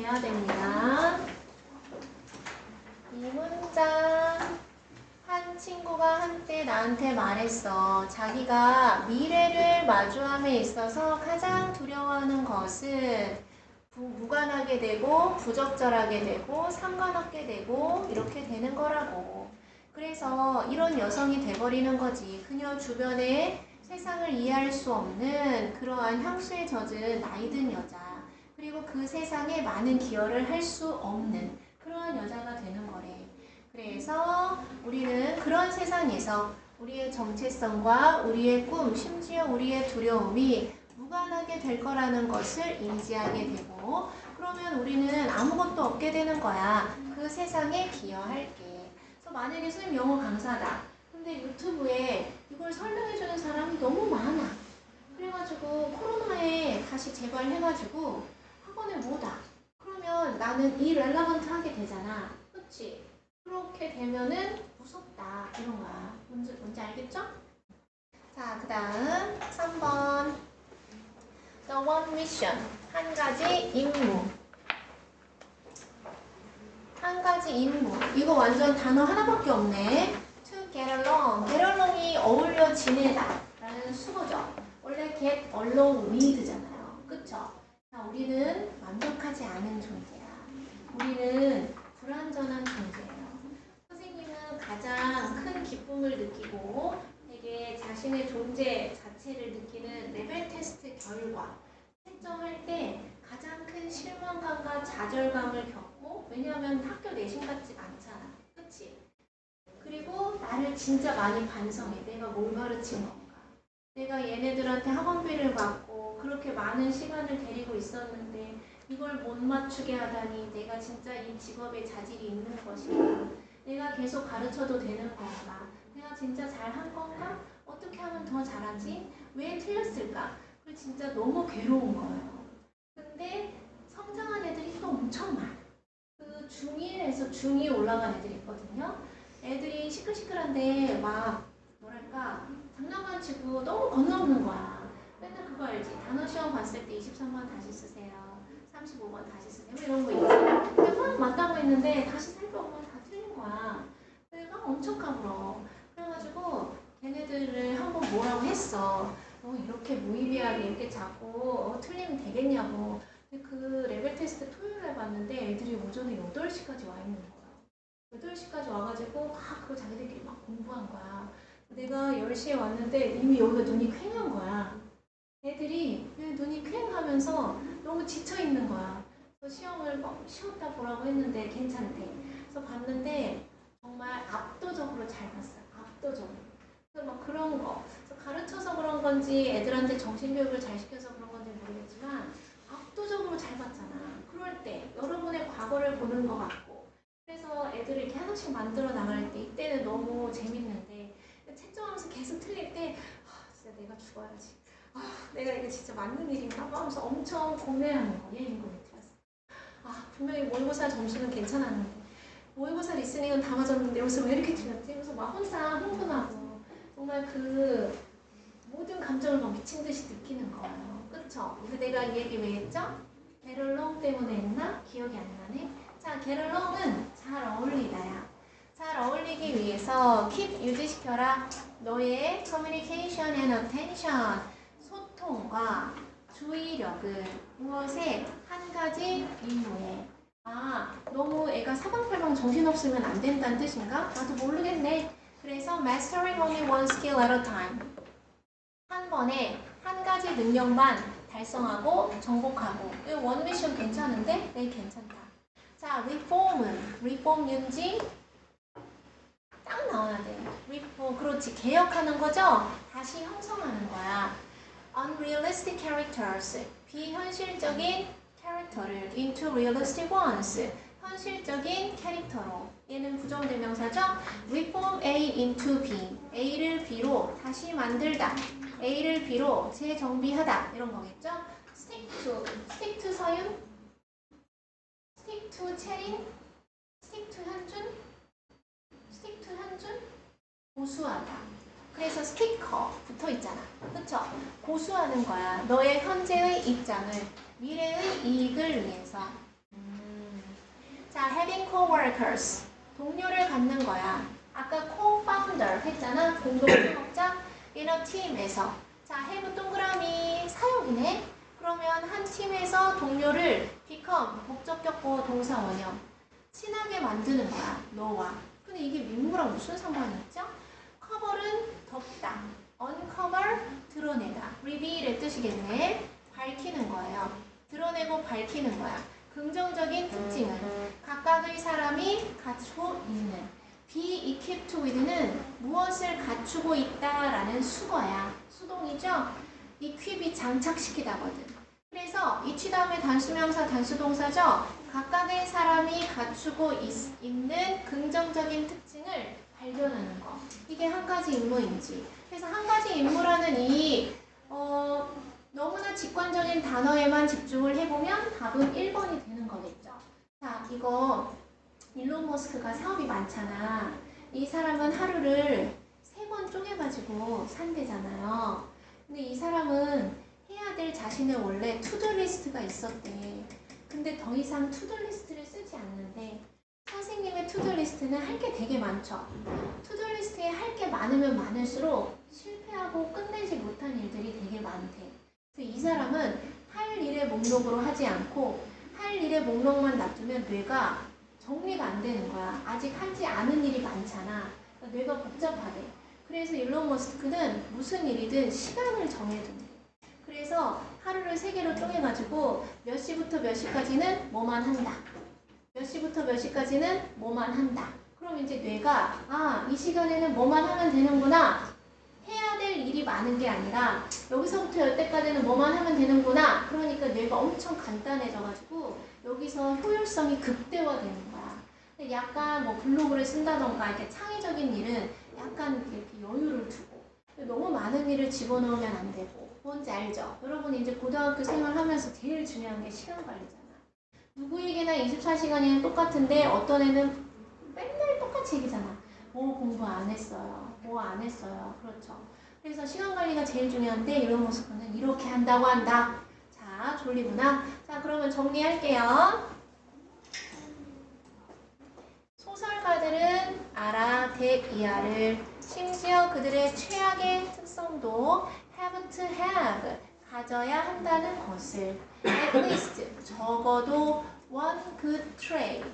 S1: 돼야 됩니다. 이 문장. 한 친구가 한때 나한테 말했어. 자기가 미래를 마주함에 있어서 가장 두려워하는 것은 무관하게 되고 부적절하게 되고 상관없게 되고 이렇게 되는 거라고. 그래서 이런 여성이 돼버리는 거지. 그녀 주변에 세상을 이해할 수 없는 그러한 향수에 젖은 나이든 여자, 그리고 그 세상에 많은 기여를 할 수 없는 그러한 여자가 되는 거래. 그래서 우리는 그런 세상에서 우리의 정체성과 우리의 꿈, 심지어 우리의 두려움이 무관하게 될 거라는 것을 인지하게 되고, 그러면 우리는 아무것도 없게 되는 거야. 그 세상에 기여할게. 그래서 만약에 선생님 영어 강사다. 근데 유튜브에 이걸 설명해주는 사람이 너무 많아. 그래가지고 코로나에 다시 재발해가지고 학원에 못 와. 그러면 나는 irrelevant 하게 되잖아. 그치? 그렇게 되면은 무섭다. 이런 거야. 뭔지 알겠죠? 자, 그 다음 3번. The one mission. 한 가지 임무. 한 가지 임무. 이거 완전 단어 하나밖에 없네. To get along. get along이 어울려 지내다 라는 수거죠. 원래 get along with잖아요. 그쵸? 자, 우리는 완벽하지 않은 존재야. 우리는 불완전한 존재예요. 선생님은 가장 큰 기쁨을 느끼고 되게 자신의 존재 자체를 느끼는 레벨 테스트 결과 채점할 때 가장 큰 실망감과 좌절감을 겪고, 왜냐하면 학교 내신 같지 않잖아. 그치? 그리고 나를 진짜 많이 반성해. 내가 뭘 가르친 건가? 내가 얘네들한테 학원비를 받고 그렇게 많은 시간을 데리고 있었는데 이걸 못 맞추게 하다니 내가 진짜 이 직업에 자질이 있는 것인가? 내가 계속 가르쳐도 되는 건가? 내가 진짜 잘한 건가? 어떻게 하면 더 잘하지? 왜 틀렸을까? 그리고 진짜 너무 괴로운 거예요. 근데 성장한 애들이 또 엄청 많아. 그 중1에서 중2 올라간 애들이 있거든요. 애들이 시끌시끌한데 막 뭐랄까 장난감 치고 너무 건너오는 거야. 맨날 그거 알지? 단어 시험 봤을 때 23번 다시 쓰세요. 35번 다시 쓰세요. 이런 거 있지. 근데 막 맞다고 했는데 다시 살펴보면 다 틀린 거야. 근데 막 엄청 까불어. 그래가지고 걔네들을 한번 뭐라고 했어. 이렇게 무의미하게 이렇게 자꾸 틀리면 되겠냐고. 근데 그 레벨 테스트 토요일에 봤는데 애들이 오전에 8시까지 와 있는 거야. 8시까지 와가지고 막 그거 자기들끼리 막 공부한 거야. 내가 10시에 왔는데 이미 여기가 눈이 퀭한 거야. 애들이 눈이 퀭하면서 너무 지쳐있는 거야. 그래서 시험을 쉬었다 보라고 했는데 괜찮대. 그래서 봤는데 정말 압도적으로 잘 봤어요. 압도적으로. 그래서 막 그런 거. 그래서 가르쳐서 그런 건지 애들한테 정신교육을 잘 시켜서 그런 건지 모르겠지만 압도적으로 잘 봤잖아. 그럴 때 여러분의 과거를 보는 것 같고, 그래서 애들을 이렇게 하나씩 만들어 나갈 때 이때는 너무 재밌는데 채점하면서 계속 틀릴 때 진짜 내가 죽어야지. 내가 이게 진짜 맞는 일인가 하면서 엄청 고뇌하는 거. 얘 이거 왜 틀렸어? 분명히 모의고사 점수는 괜찮았는데 모의고사 리스닝은 다 맞았는데 여기서 왜 이렇게 틀렸지? 그래서 막 혼자 흥분하고 정말 그 모든 감정을 막 미친 듯이 느끼는 거예요. 그쵸? 그래서 내가 이 얘기 왜 했죠? 게럴롱 때문에 했나? 기억이 안 나네. 자, 게럴롱은 잘 어울리다야. 잘 어울리기 위해서 keep 유지시켜라. 너의 communication and attention, 소통과 주의력을 무엇에? 한 가지 임무에. 너무 애가 사방팔방 정신없으면 안 된다는 뜻인가? 나도 모르겠네. 그래서 mastering only one skill at a time. 한 번에 한 가지 능력만 달성하고 정복하고. 이 원 미션 괜찮은데? 네, 괜찮다. 자, reform은 reform 윤지 딱 나와야 돼. 그렇지. 개혁하는 거죠? 다시 형성하는 거야. unrealistic characters, 비현실적인 캐릭터를 into realistic ones, 현실적인 캐릭터로. 얘는 부정대명사죠? reform A into B, A를 B로 다시 만들다, A를 B로 재정비하다, 이런 거겠죠? stick to 서윤, stick to 채린, stick to 현준, stick to 현준, 고수하다. 그래서 스티커 붙어 있잖아. 그쵸? 고수하는 거야. 너의 현재의 입장을 미래의 이익을 위해서. 자, having coworkers. 동료를 갖는 거야. 아까 co-founder 했잖아. 공동 창업자. in a team에서. 자, have 동그라미 사역이네. 그러면 한 팀에서 동료를 become 목적격보 동사 원형. 친하게 만드는 거야. 너와. 근데 이게 민무랑 무슨 상관이 있죠? cover은 덮다. uncover 드러내다. reveal의 뜻이겠네. 밝히는 거예요. 드러내고 밝히는 거야. 긍정적인 특징은 각각의 사람이 갖추고 있는. be equipped with는 무엇을 갖추고 있다라는 수거야. 수동이죠? equip이 장착시키다거든. 그래서 이치 다음에 단수명사 단수동사죠? 각각의 사람이 갖추고 있는 긍정적인 특징을 발견하는 거. 이게 한 가지 임무인지. 그래서 한 가지 임무라는 이 너무나 직관적인 단어에만 집중을 해보면 답은 1번이 되는 거겠죠. 자, 이거 일론 머스크가 사업이 많잖아. 이 사람은 하루를 3번 쪼개가지고 산대잖아요. 근데 이 사람은 해야 될 자신의 원래 투두 리스트가 있었대. 근데 더 이상 투두 리스트를 쓰지 않는데 선생님의 투두 리스트는 할 게 되게 많죠. 투두 리스트에 할 게 많으면 많을수록 실패하고 끝내지 못한 일들이 되게 많대. 그래서 이 사람은 할 일의 목록으로 하지 않고 할 일의 목록만 놔두면 뇌가 정리가 안 되는 거야. 아직 하지 않은 일이 많잖아. 그러니까 뇌가 복잡하대. 그래서 일론 머스크는 무슨 일이든 시간을 정해둔대. 그래서 하루를 3개로 쪼개가지고 몇 시부터 몇 시까지는 뭐만 한다. 몇 시부터 몇 시까지는 뭐만 한다. 그럼 이제 뇌가 이 시간에는 뭐만 하면 되는구나. 해야 될 일이 많은 게 아니라 여기서부터 여태까지는 뭐만 하면 되는구나. 그러니까 뇌가 엄청 간단해져가지고 여기서 효율성이 극대화되는 거야. 근데 약간 뭐 블로그를 쓴다던가 이렇게 창의적인 일은 약간 이렇게 여유를 두고 너무 많은 일을 집어넣으면 안 되고. 뭔지 알죠? 여러분이 이제 고등학교 생활하면서 제일 중요한 게 시간 관리잖아. 누구에게나 24시간이면 똑같은데 어떤 애는 맨날 똑같이 얘기잖아. 뭐 공부 안 했어요. 뭐 안 했어요. 그렇죠. 그래서 시간 관리가 제일 중요한데 일론 머스크는 이렇게 한다고 한다. 자, 졸리구나. 자, 그러면 정리할게요. 소설가들은 알아, 대, 이하를 심지어 그들의 최악의 특성도 have to have 가져야 한다는 것을 at least 적어도 one good trait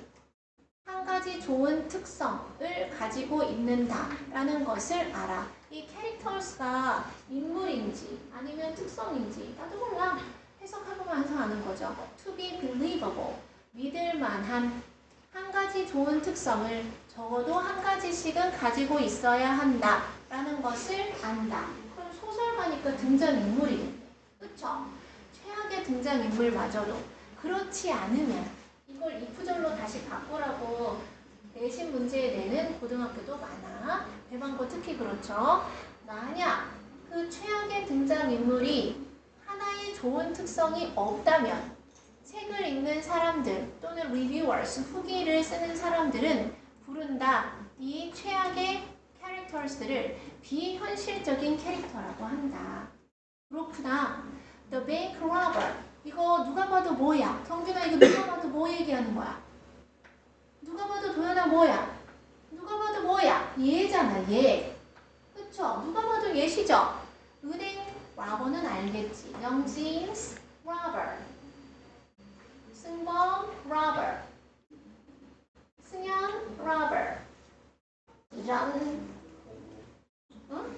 S1: 한 가지 좋은 특성을 가지고 있는다 라는 것을 알아. 이 characters가 인물인지 아니면 특성인지 나도 몰라. 해석하고만서 아는 거죠. to be believable 믿을 만한 한 가지 좋은 특성을 적어도 한 가지씩은 가지고 있어야 한다 라는 것을 안다. 그럼 소설가니까 등장인물이겠네. 그쵸? 최악의 등장인물마저도 그렇지 않으면 이걸 이프절로 다시 바꾸라고 내신 문제에 내는 고등학교도 많아. 배방고 특히 그렇죠. 만약 그 최악의 등장인물이 하나의 좋은 특성이 없다면 책을 읽는 사람들 또는 reviewers, 후기를 쓰는 사람들은 부른다. 이 최악의 characters들을 비현실적인 캐릭터라고 한다. 그렇구나. The bank robber. 이거 누가 봐도 뭐야? 경준아 이거 누가 봐도 뭐 얘기하는 거야? 누가 봐도 도연아 뭐야? 누가 봐도 뭐야? 얘잖아 얘. 그쵸? 누가 봐도 얘시죠? 은행 robber는 알겠지. 영진's robber. 승범 robber. 승현 robber. 이런 응?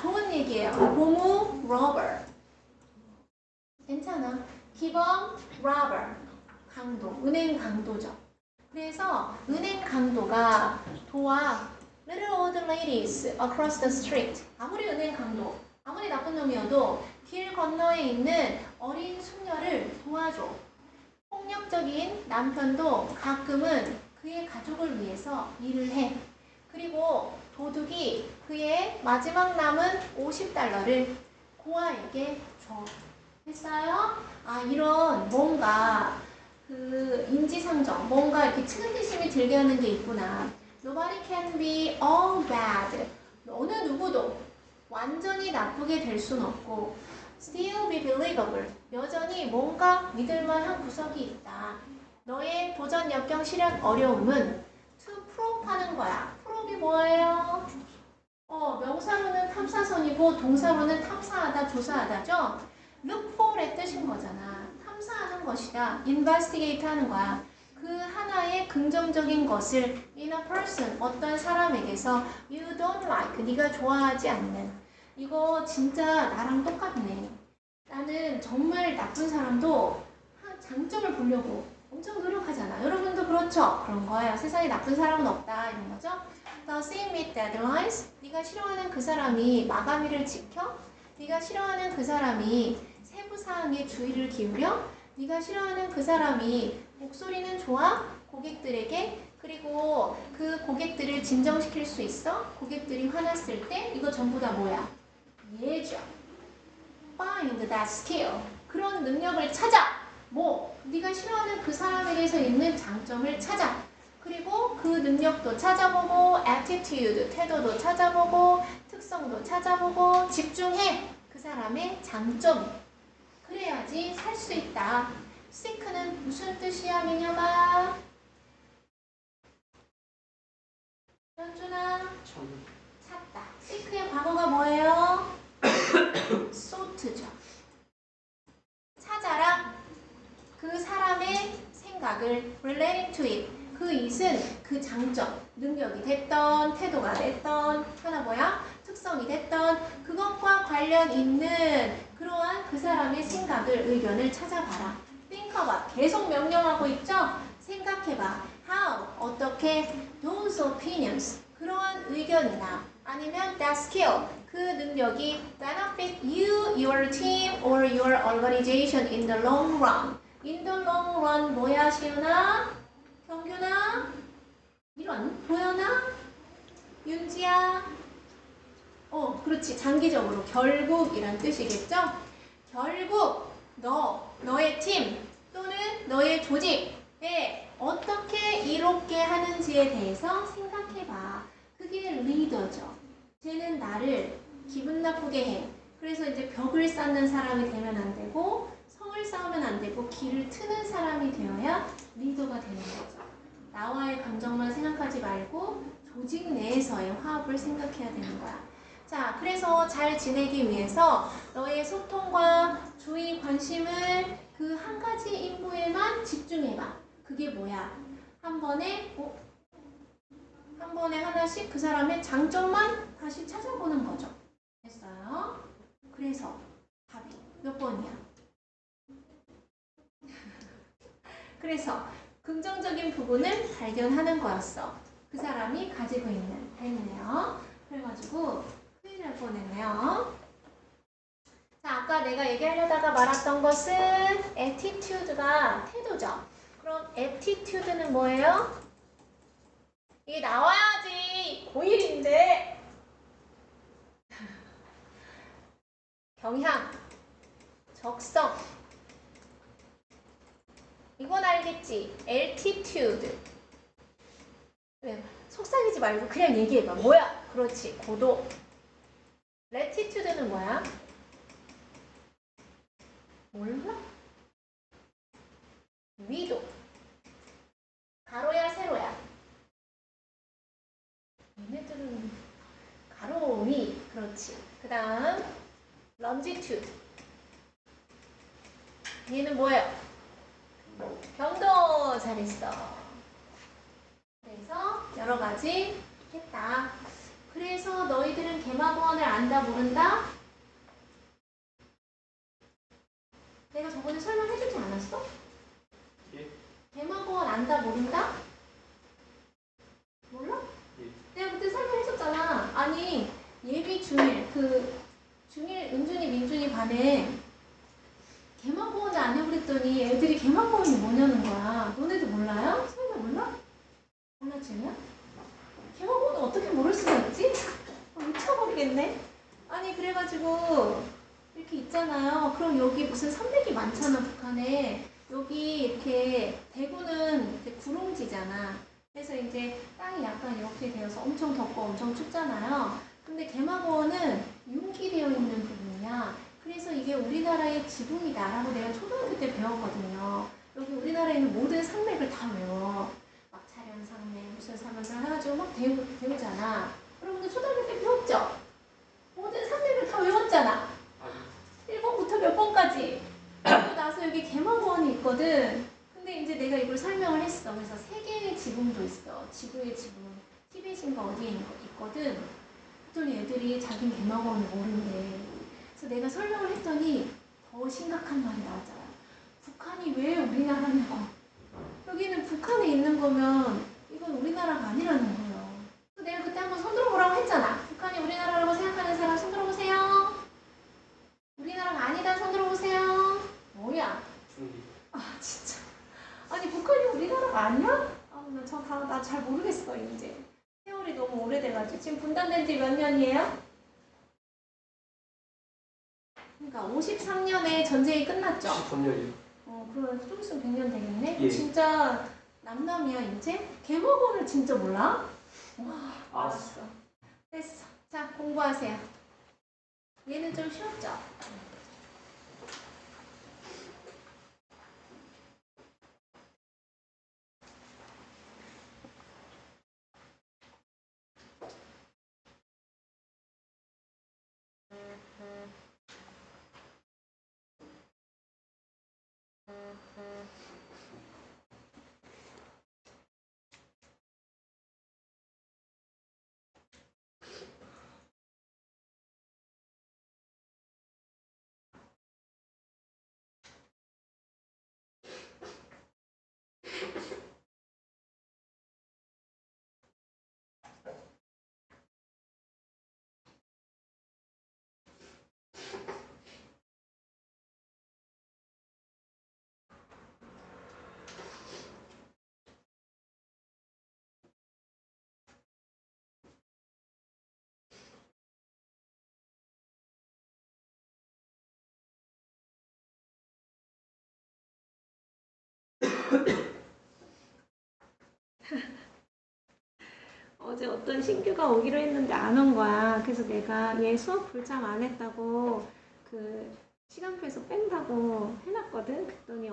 S1: 좋은 얘기예요. 고무 robber. 괜찮아. 기범 robber. 강도. 은행 강도죠. 그래서 은행 강도가 도와 little old ladies across the street. 아무리 은행 강도, 아무리 나쁜 놈이어도 길 건너에 있는 어린 숙녀를 도와줘. 폭력적인 남편도 가끔은 그의 가족을 위해서 일을 해. 그리고 도둑이 그의 마지막 남은 $50를 고아에게 줘. 됐어요? 이런 뭔가 그 인지상정, 뭔가 이렇게 측은지심이 들게 하는 게 있구나. Nobody can be all bad. 어느 누구도 완전히 나쁘게 될 순 없고 still be believable. 여전히 뭔가 믿을만한 구석이 있다. 너의 도전 역경 시력 어려움은 to probe 하는 거야. probe이 뭐예요? 명사로는 탐사선이고 동사로는 탐사하다, 조사하다죠? look for의 뜻인 거잖아. 탐사하는 것이다. investigate 하는 거야. 그 하나의 긍정적인 것을 in a person, 어떤 사람에게서 you don't like, 네가 좋아하지 않는. 이거 진짜 나랑 똑같네. 나는 정말 나쁜 사람도 장점을 보려고 엄청 노력하잖아. 여러분도 그렇죠? 그런 거예요. 세상에 나쁜 사람은 없다 이런 거죠. The same with deadlines. 네가 싫어하는 그 사람이 마감일을 지켜? 네가 싫어하는 그 사람이 세부 사항에 주의를 기울여? 네가 싫어하는 그 사람이 목소리는 좋아? 고객들에게? 그리고 그 고객들을 진정시킬 수 있어? 고객들이 화났을 때 이거 전부 다 뭐야? 예죠. Find that skill. 그런 능력을 찾아. 네가 싫어하는 그 사람에게서 있는 장점을 찾아. 그리고 그 능력도 찾아보고 attitude, 태도도 찾아보고 특성도 찾아보고 집중해. 그 사람의 장점. 그래야지 살 수 있다. seek는 무슨 뜻이야, 미녀가? 현준아? 찾다. seek의 과거가 뭐예요? sought죠. 찾아라. 그 사람의 생각을 relating to it. 그 it은 그 장점, 능력이 됐던, 태도가 됐던, 하나 뭐야? 특성이 됐던 그것과 관련 있는 그러한 그 사람의 생각을, 의견을 찾아봐라. think about. 계속 명령하고 있죠? 생각해봐. how, 어떻게, those opinions, 그러한 의견이나 아니면 that skill, 그 능력이 benefit you, your team, or your organization in the long run. in the long run 뭐야, 시윤아? 경균아? 이런 보여나? 윤지야? 그렇지. 장기적으로 결국이란 뜻이겠죠? 결국 너의 팀 또는 너의 조직에 어떻게 이롭게 하는지에 대해서 생각해봐. 그게 리더죠. 쟤는 나를 기분 나쁘게 해. 그래서 이제 벽을 쌓는 사람이 되면 안 되고 성을 쌓으면 안 되고 길을 트는 사람이 되어야 리더가 되는 거죠. 나와의 감정만 생각하지 말고 조직 내에서의 화합을 생각해야 되는 거야. 자, 그래서 잘 지내기 위해서 너의 소통과 주의, 관심을 그 한 가지 임무에만 집중해봐. 그게 뭐야? 한 번에 하나씩 그 사람의 장점만 다시 찾아보는 거죠. 됐어요? 그래서 답이 몇 번이야? 그래서 긍정적인 부분을 발견하는 거였어. 그 사람이 가지고 있는. 됐네요. 그래가지고 큰일 날 뻔했네요. 자, 아까 내가 얘기하려다가 말았던 것은 attitude가 태도죠. 그럼 attitude는 뭐예요? 이게 나와야지. 고1인데. 경향, 적성. 이건 알겠지? altitude. 왜? 속삭이지 말고 그냥 얘기해봐. 뭐야? 그렇지. 고도. latitude는 뭐야? 몰라? 위도. 가로야, 세로야? 얘네들은 가로, 위. 그렇지. 그 다음 longitude. 얘는 뭐예요? 경도. 잘했어. 그래서 여러 가지 했다. 그래서 너희들은 개마고원을 안다, 모른다? 내가 저번에 설명해주지 않았어?
S2: 예?
S1: 개마고원 안다, 모른다? 몰라?
S2: 예.
S1: 내가 그때 설명했었잖아. 아니, 예비 중일, 중일 은준이, 민준이 반에 개마고원을 안 해버렸더니 애들이 개마고원이 뭐냐는 거야. 너네도 몰라요? 설마 몰라? 몰랐지냐? 개마고원을 어떻게 모를 수가 있지? 미쳐버리겠네. 아니, 그래가지고 이렇게 있잖아요. 그럼 여기 무슨 산맥이 많잖아, 북한에. 여기 이렇게 대구는 이제 구롱지잖아. 그래서 이제 땅이 약간 이렇게 되어서 엄청 덥고 엄청 춥잖아요. 근데 개마고원은 융기되어 있는 부분이야. 그래서 이게 우리나라의 지붕이다라고 내가 초등학교 때 배웠거든요. 여기 우리나라에 있는 모든 산맥을 다 외워. 막 차량산맥, 무슨 산맥을 해가지고 막 배우잖아. 여러분들 초등학교 때 배웠죠? 모든 산맥을 다 외웠잖아. 1번부터 몇 번까지. 그리고 나서 여기 개막원이 있거든. 근데 이제 내가 이걸 설명을 했어. 그래서 세계의 지붕도 있어. 지구의 지붕. 티벳인가 어디에 있거든. 그랬더니 애들이 자기는 개막원을 모른대. 그래서 내가 설명을 했더니 더 심각한 말이 나왔잖아. 북한이 왜 우리나라냐고. 여기는 북한에 있는 거면 이건 우리나라가 아니라는 거예요. 그래서 내가 그때 한번 손 들어보라고 했잖아. 북한이 우리나라라고 생각하는 사람 손 들어보세요. 우리나라가 아니다 손 들어보세요. 뭐야? 아 진짜. 아니 북한이 우리나라가 아니야? 나 잘 모르겠어 이제. 세월이 너무 오래돼가지고. 지금 분단된 지 몇 년이에요? 그러니까 53년에 전쟁이 끝났죠?
S2: 13년이요.
S1: 그럼 좀 있으면 100년 되겠네?
S2: 예.
S1: 진짜 남남이야 이제? 개목원을 진짜 몰라? 와, 알았어. 됐어. 자, 공부하세요. 얘는 좀 쉬웠죠? 어제 어떤 신규가 오기로 했는데 안 온 거야. 그래서 내가 얘 수업 불참 안 했다고 그 시간표에서 뺀다고 해놨거든. 그랬더니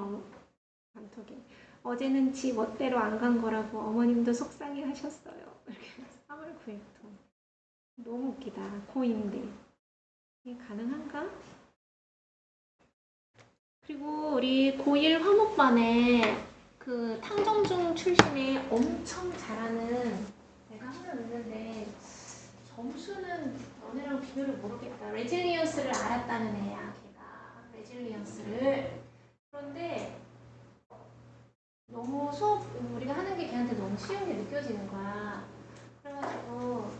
S1: 단톡에 어제는 지 멋대로 안 간 거라고 어머님도 속상해 하셨어요. 이렇게 3월 9일부터. 너무 웃기다. 고2인데. 이게 가능한가? 그리고 우리 고1 화목반에 그 탕정중 출신의 엄청 잘하는 내가 하나 있는데 점수는 너네랑 비교를 모르겠다. 레질리언스를 알았다는 애야. 걔가 레질리언스를. 그런데 너무 수업 우리가 하는 게 걔한테 너무 쉬운 게 느껴지는 거야. 그래가지고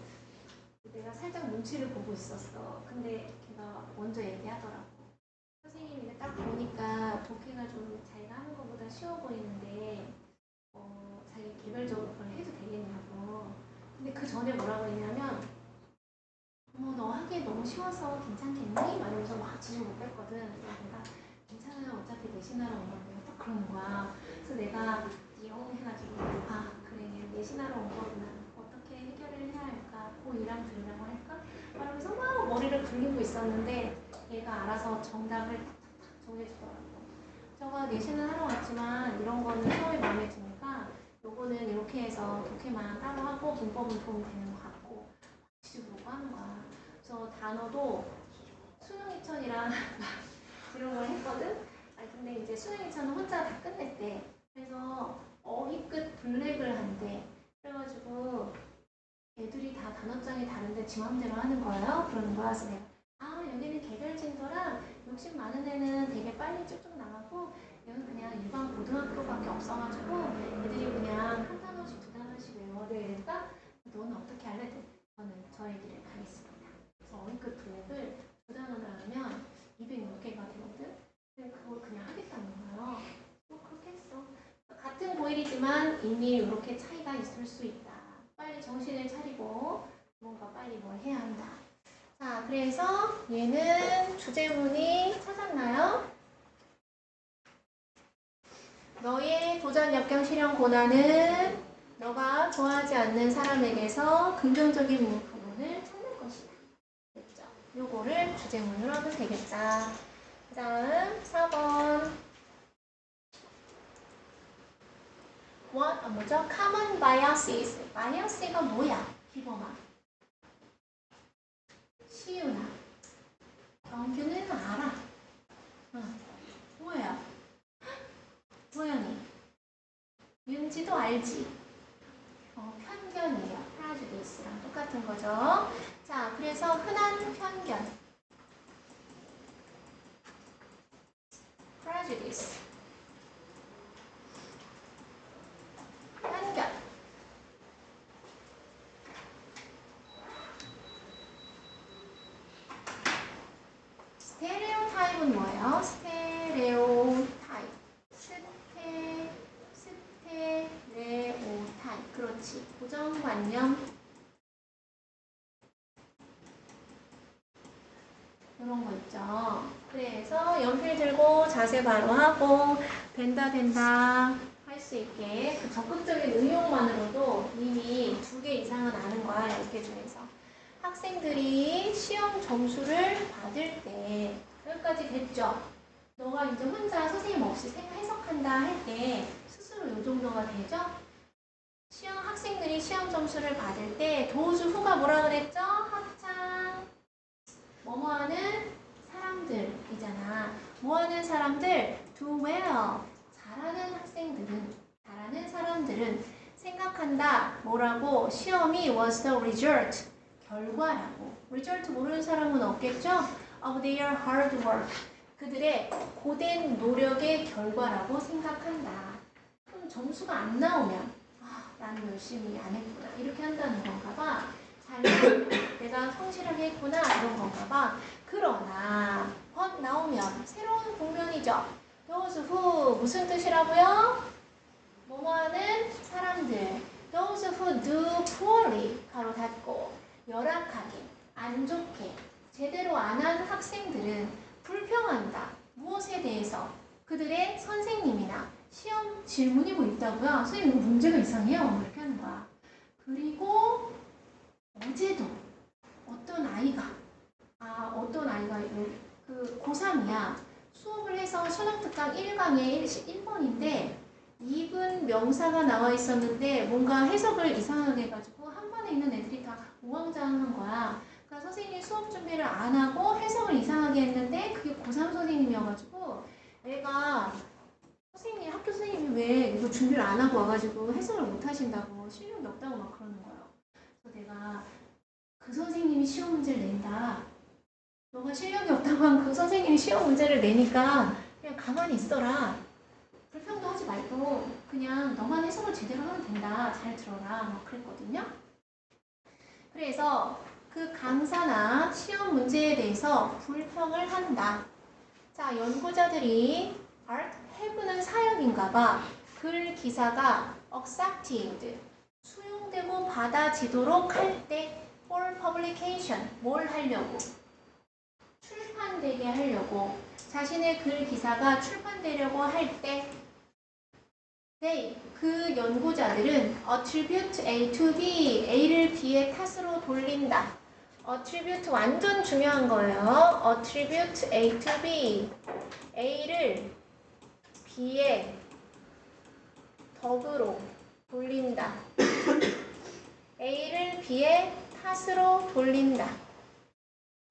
S1: 내가 살짝 눈치를 보고 있었어. 근데 걔가 먼저 얘기하더라고. 선생님이 딱 보니까 독해가 좀 자기가 하는 것보다 쉬워 보이는데 자기 개별적으로 그걸 해도 되겠냐고. 근데 그 전에 뭐라고 했냐면 너 하기에 너무 쉬워서 괜찮겠니? 말하면서 막 지금 못 뺐거든. 내가 괜찮아요. 어차피 내신하러 온 건데 딱 그러는 거야. 그래서 내가 이용 해가지고 그래 내신하러 온 거구나. 어떻게 해결을 해야 할까? 고2랑 들으라고 할까? 말하면서 막 머리를 굴리고 있었는데 얘가 알아서 정답을 탁탁탁 정해주더라고. 저가 내신을 하러 왔지만 이런 거는 수업이 마음에 드니까 요거는 이렇게 해서 독해만 따로 하고 문법은 도움 되는 것 같고 지우려고 하는 거야. 그래서 단어도 수능 2000이랑 이런 걸 했거든? 근데 이제 수능 2000은 혼자 다 끝냈대. 그래서 어휘끝 블랙을 한대. 그래가지고 애들이 다 단어장이 다른데 지 맘대로 하는 거예요. 그러는 거야. 그래서 내가 여기는 개별 진도랑 욕심 많은 애는 되게 빨리 쭉쭉 나가고 여기는 그냥 일반 고등학교밖에 없어가지고 애들이 그냥 한 단어씩 두 단어씩 외워야 되니까 너는 어떻게 할래? 저는 저의 길을 가겠습니다. 그래서 어휘끝 블랙을 두 단어를 하면 200몇 개가 되거든? 근데 그걸 그냥 하겠다는 거예요. 그렇게 했어. 같은 고일이지만 이미 이렇게 차이가 있을 수 있다. 빨리 정신을 차리고 뭔가 빨리 뭘 해야 한다. 자, 그래서 얘는 주제문이 찾았나요? 너의 도전, 역경, 실현, 고난은 너가 좋아하지 않는 사람에게서 긍정적인 부분을 찾는 것이다. 됐죠? 요거를 주제문으로 하면 되겠다. 그 다음 4번. 뭐죠? common biases. bias가 뭐야? 기범아. 시윤아. 경규는 알아. 뭐야? 도연이. 윤지도 알지? 편견이에요. prejudice랑 똑같은 거죠. 자, 그래서 흔한 편견. prejudice. 편견. 스테레오타입은 뭐예요? 스테레오타입. 스테레오타입. 그렇지. 고정관념. 이런 거 있죠. 그래서 연필 들고 자세 바로 하고 된다 할 수 있게 그 적극적인 응용만으로도 이미 2개 이상은 아는 거야. 10개 중에서. 학생들이 시험 점수를 받을 때 여기까지 됐죠? 너가 이제 혼자 선생님 없이 해석한다 할 때 스스로 이 정도가 되죠? 학생들이 시험 점수를 받을 때 도우즈 후가 뭐라 그랬죠? 합창 뭐뭐하는 사람들이잖아. 뭐하는 사람들? do well. 잘하는 사람들은 생각한다. 뭐라고? 시험이 was the result. 결과라고. result 모르는 사람은 없겠죠? of their hard work. 그들의 고된 노력의 결과라고 생각한다. 그럼 점수가 안 나오면 나는 열심히 안 했구나. 이렇게 한다는 건가 봐. 내가 성실하게 했구나. 이런 건가 봐. 그러나 나오면 새로운 국면이죠. those who 무슨 뜻이라고요? 뭐뭐하는 사람들. those who do poorly 가로 닫고 열악하게 안 좋게 제대로 안 한 학생들은 불평한다. 무엇에 대해서? 그들의 선생님이나 시험 질문이 뭐 있다고요? 선생님 이거 문제가 이상해요. 이렇게 하는 거야. 그리고 어제도 어떤 아이가 그 고3이야. 수업을 해서 수능특강 1강에 1번인데 2분 명사가 나와 있었는데 뭔가 해석을 이상하게 해가지고 한 반에 있는 애들이 다 우왕좌왕한 거야. 그러니까 선생님이 수업 준비를 안 하고 해석을 이상하게 했는데 그게 고3 선생님이어가지고 애가 학교 선생님이 왜 이거 준비를 안 하고 와가지고 해석을 못 하신다고 실력이 없다고 막 그러는 거예요. 그래서 내가 그 선생님이 시험 문제를 낸다. 너가 실력이 없다고 한 그 선생님이 시험 문제를 내니까 그냥 가만히 있어라. 불평도 하지 말고 그냥 너만 해석을 제대로 하면 된다. 잘 들어라. 막 그랬거든요. 그래서 그 강사나 시험 문제에 대해서 불평을 한다. 자, 연구자들이 have는 사역인가 봐. 글 기사가 accepted 수용되고 받아지도록 할 때 for publication 뭘 하려고? 출판되게 하려고. 자신의 글 기사가 출판되려고 할 때 그 연구자들은 attribute A to B, A를 B의 탓으로 돌린다. attribute 완전 중요한 거예요. attribute A to B, A를 B의 덕으로 돌린다. A를 B의 탓으로 돌린다.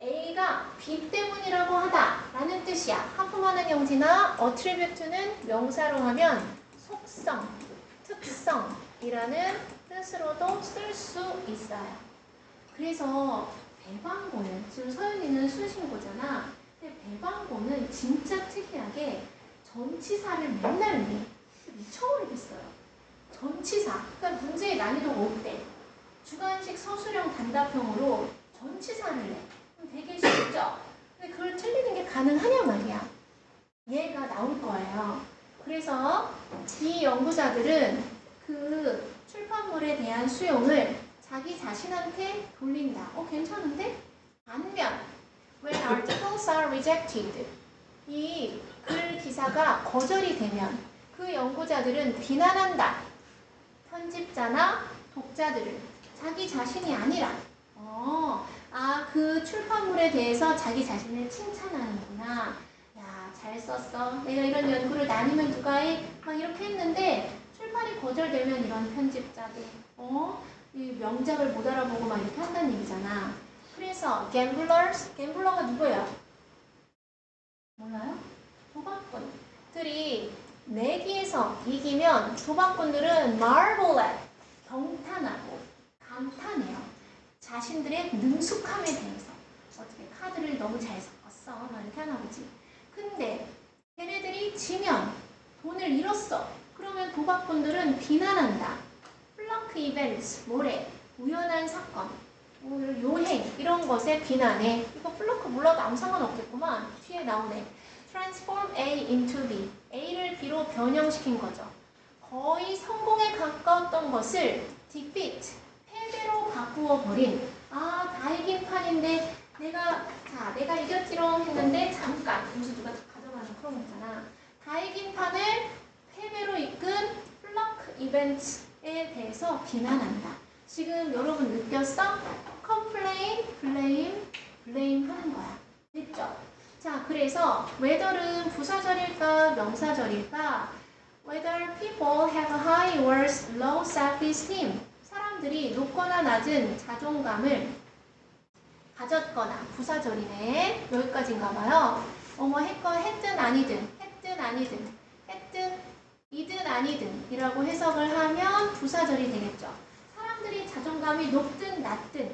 S1: A가 B 때문이라고 하다 라는 뜻이야. 하품하는 형태나 attribute는 명사로 하면 속성, 특성이라는 뜻으로도 쓸 수 있어요. 그래서 배방고는 지금 서윤이는 수신고잖아. 근데 배방고는 진짜 특이하게 전치사를 맨날 내. 미쳐버리겠어요. 전치사. 그러니까 문제의 난이도가 5대. 주관식 서술형 단답형으로 전치사를 내. 그럼 되게 쉽죠? 근데 그걸 틀리는 게 가능하냐 말이야. 얘가 나올 거예요. 그래서 이 연구자들은 그 출판물에 대한 수용을 자기 자신한테 돌린다. 괜찮은데? 반면 when articles are rejected 이 글 기사가 거절이 되면 그 연구자들은 비난한다. 편집자나 독자들을 자기 자신이 아니라 그 출판물에 대해서 자기 자신을 칭찬하는구나. 야, 잘 썼어. 내가 이런 연구를 나뉘면 누가 해? 막 이렇게 했는데 출판이 거절되면 이런 편집자들 이 명작을 못 알아보고 막 이렇게 한다는 얘기잖아. 그래서 갬블러가 누구예요? 몰라요? 도박꾼들이 내기에서 이기면 도박꾼들은 marvel at, 경탄하고 감탄해요. 자신들의 능숙함에 대해서. 어떻게 카드를 너무 잘 섞었어. 막 이렇게 하나 보지. 근데 걔네들이 지면 돈을 잃었어. 그러면 도박꾼들은 비난한다. 플러크 이벤트, 뭐래? 우연한 사건, 요행 이런 것에 비난해. 이거 플러크 몰라도 아무 상관없겠구만. 뒤에 나오네. Transform A into B. A를 B로 변형시킨 거죠. 거의 성공에 가까웠던 것을 defeat, 패배로 바꾸어 버린. 다 이긴 판인데 내가 이겼지롱 했는데 잠깐 무슨 누가 가져가는 그런 거 있잖아. 다 이긴 판을 패배로 이끈 플러크 이벤트에 대해서 비난한다. 지금 여러분 느꼈어? complain, blame 하는 거야. 됐죠? 자, 그래서 whether는 부사절일까 명사절일까? Whether people have high or low self-esteem. 사람들이 높거나 낮은 자존감을 가졌거나 부사절이네. 여기까지인가 봐요. 했든 아니든 이든 아니든 이라고 해석을 하면 부사절이 되겠죠. 사람들이 자존감이 높든 낮든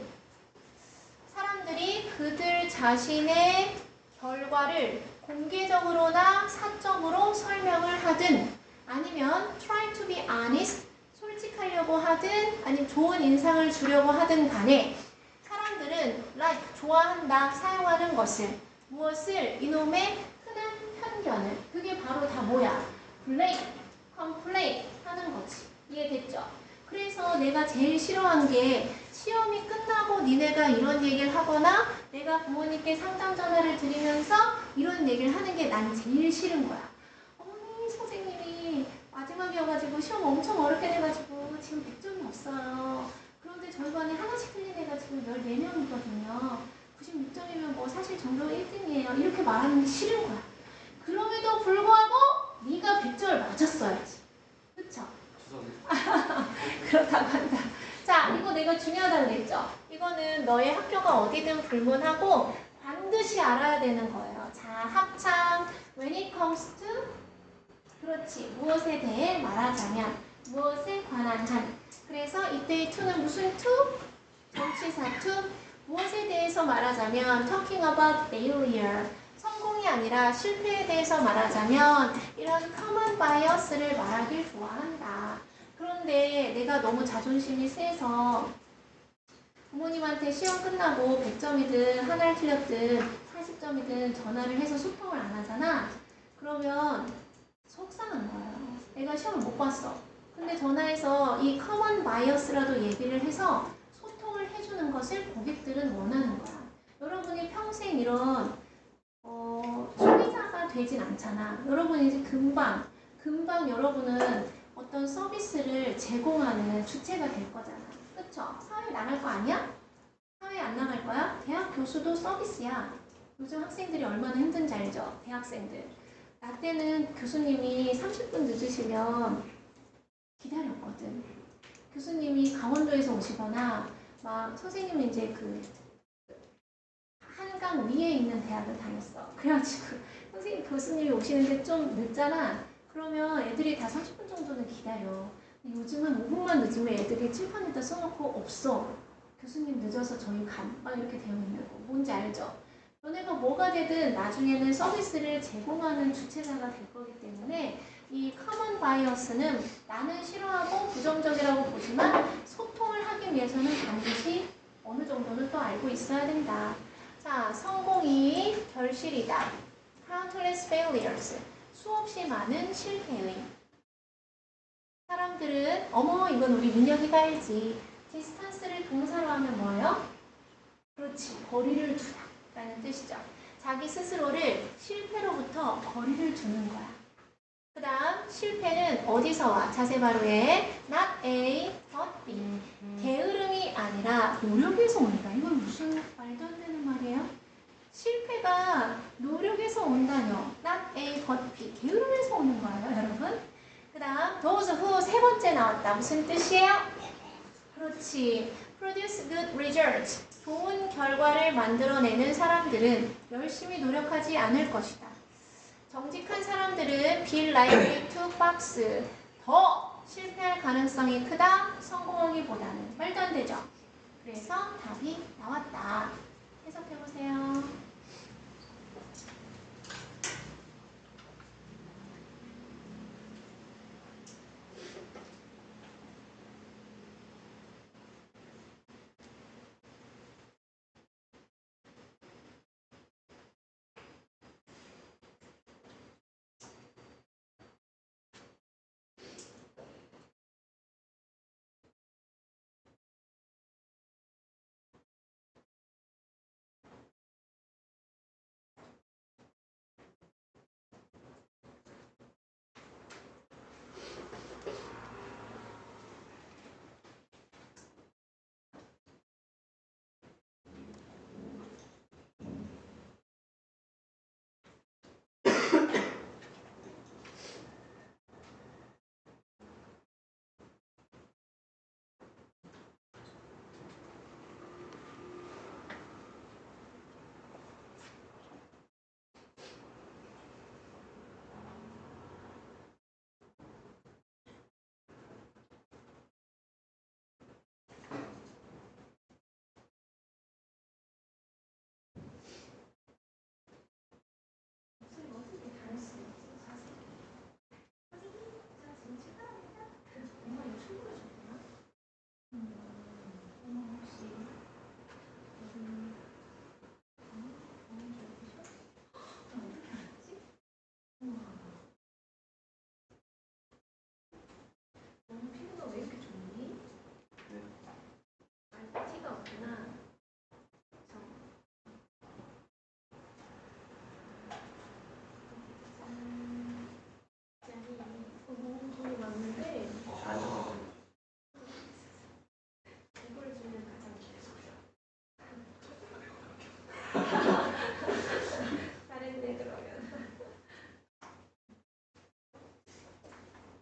S1: 사람들이 그들 자신의 결과를 공개적으로나 사적으로 설명을 하든 아니면 try to be honest, 솔직하려고 하든 아니면 좋은 인상을 주려고 하든 간에 사람들은 like, 좋아한다, 사용하는 것을 무엇을? 이놈의 흔한 편견을 그게 바로 다 뭐야? blame, complain 하는 거지. 이해됐죠? 그래서 내가 제일 싫어한 게 시험이 끝나고 니네가 이런 얘기를 하거나 내가 부모님께 상담 전화를 드리면서 이런 얘기를 하는 게 난 제일 싫은 거야. 어머니 선생님이 마지막이어가지고 시험 엄청 어렵게 돼가지고 지금 100점이 없어요. 그런데 저희 반에 하나씩 틀린 애가 지금 14명이거든요. 96점이면 뭐 사실 전교 1등이에요. 이렇게 말하는 게 싫은 거야. 그럼에도 불구하고 네가 100점을 맞았어야지. 그쵸? 그렇다고 한다. 자, 이거 내가 중요하다고 그랬죠? 이거는 너의 학교가 어디든 불문하고 반드시 알아야 되는 거예요. 자, 합참 when it comes to 그렇지. 무엇에 대해 말하자면 무엇에 관한 한. 그래서 이때의 to는 무슨 to? 전치사 to. 무엇에 대해서 말하자면 talking about failure. 성공이 아니라 실패에 대해서 말하자면 이런 common bias를 말하길 좋아한다. 그런데 내가 너무 자존심이 세서 부모님한테 시험 끝나고 100점이든 하나를 틀렸든 40점이든 전화를 해서 소통을 안 하잖아. 그러면 속상한 거예요. 내가 시험을 못 봤어. 근데 전화해서 이 common bias라도 얘기를 해서 소통을 해주는 것을 고객들은 원하는 거야. 여러분이 평생 이런 소비자가 되진 않잖아. 여러분이 이제 금방 여러분은 어떤 서비스를 제공하는 주체가 될 거잖아. 그쵸? 사회 나갈 거 아니야? 사회 안 나갈 거야? 대학 교수도 서비스야. 요즘 학생들이 얼마나 힘든지 알죠? 대학생들. 나 때는 교수님이 30분 늦으시면 기다렸거든. 교수님이 강원도에서 오시거나 막 선생님은 이제 그 한강 위에 있는 대학을 다녔어. 그래가지고 선생님 교수님이 오시는데 좀 늦잖아. 그러면 애들이 다 30분 정도는 기다려. 요즘은 5분만 늦으면 애들이 칠판에다 써놓고 없어. 교수님 늦어서 저희 막 이렇게 되어 있는 거. 뭔지 알죠? 너네가 뭐가 되든 나중에는 서비스를 제공하는 주체자가 될 거기 때문에 이 common bias는 나는 싫어하고 부정적이라고 보지만 소통을 하기 위해서는 반드시 어느 정도는 또 알고 있어야 된다. 자, 성공이 결실이다. Countless failures. 수없이 많은 실패의. 사람들은 이건 우리 민혁이가 알지. distance를 동사로 하면 뭐예요? 그렇지. 거리를 두다 라는 뜻이죠. 자기 스스로를 실패로부터 거리를 두는 거야. 그 다음 실패는 어디서 와? 자세 바로에 not A, but B. 게으름이 아니라 노력에서 온다. 이건 무슨 말도 안 되는 말이에요? 실패가 노력에서 온다뇨. not A, but B. 게으름에서 오는 거예요, 여러분. 그 다음 those who 세 번째 나왔다. 무슨 뜻이에요? 그렇지. produce good results. 좋은 결과를 만들어내는 사람들은 열심히 노력하지 않을 것이다. 정직한 사람들은 be likely to pass. 더 실패할 가능성이 크다. 성공하기보다는. 말도 안 되죠. 그래서 답이 나왔다. 해석해보세요.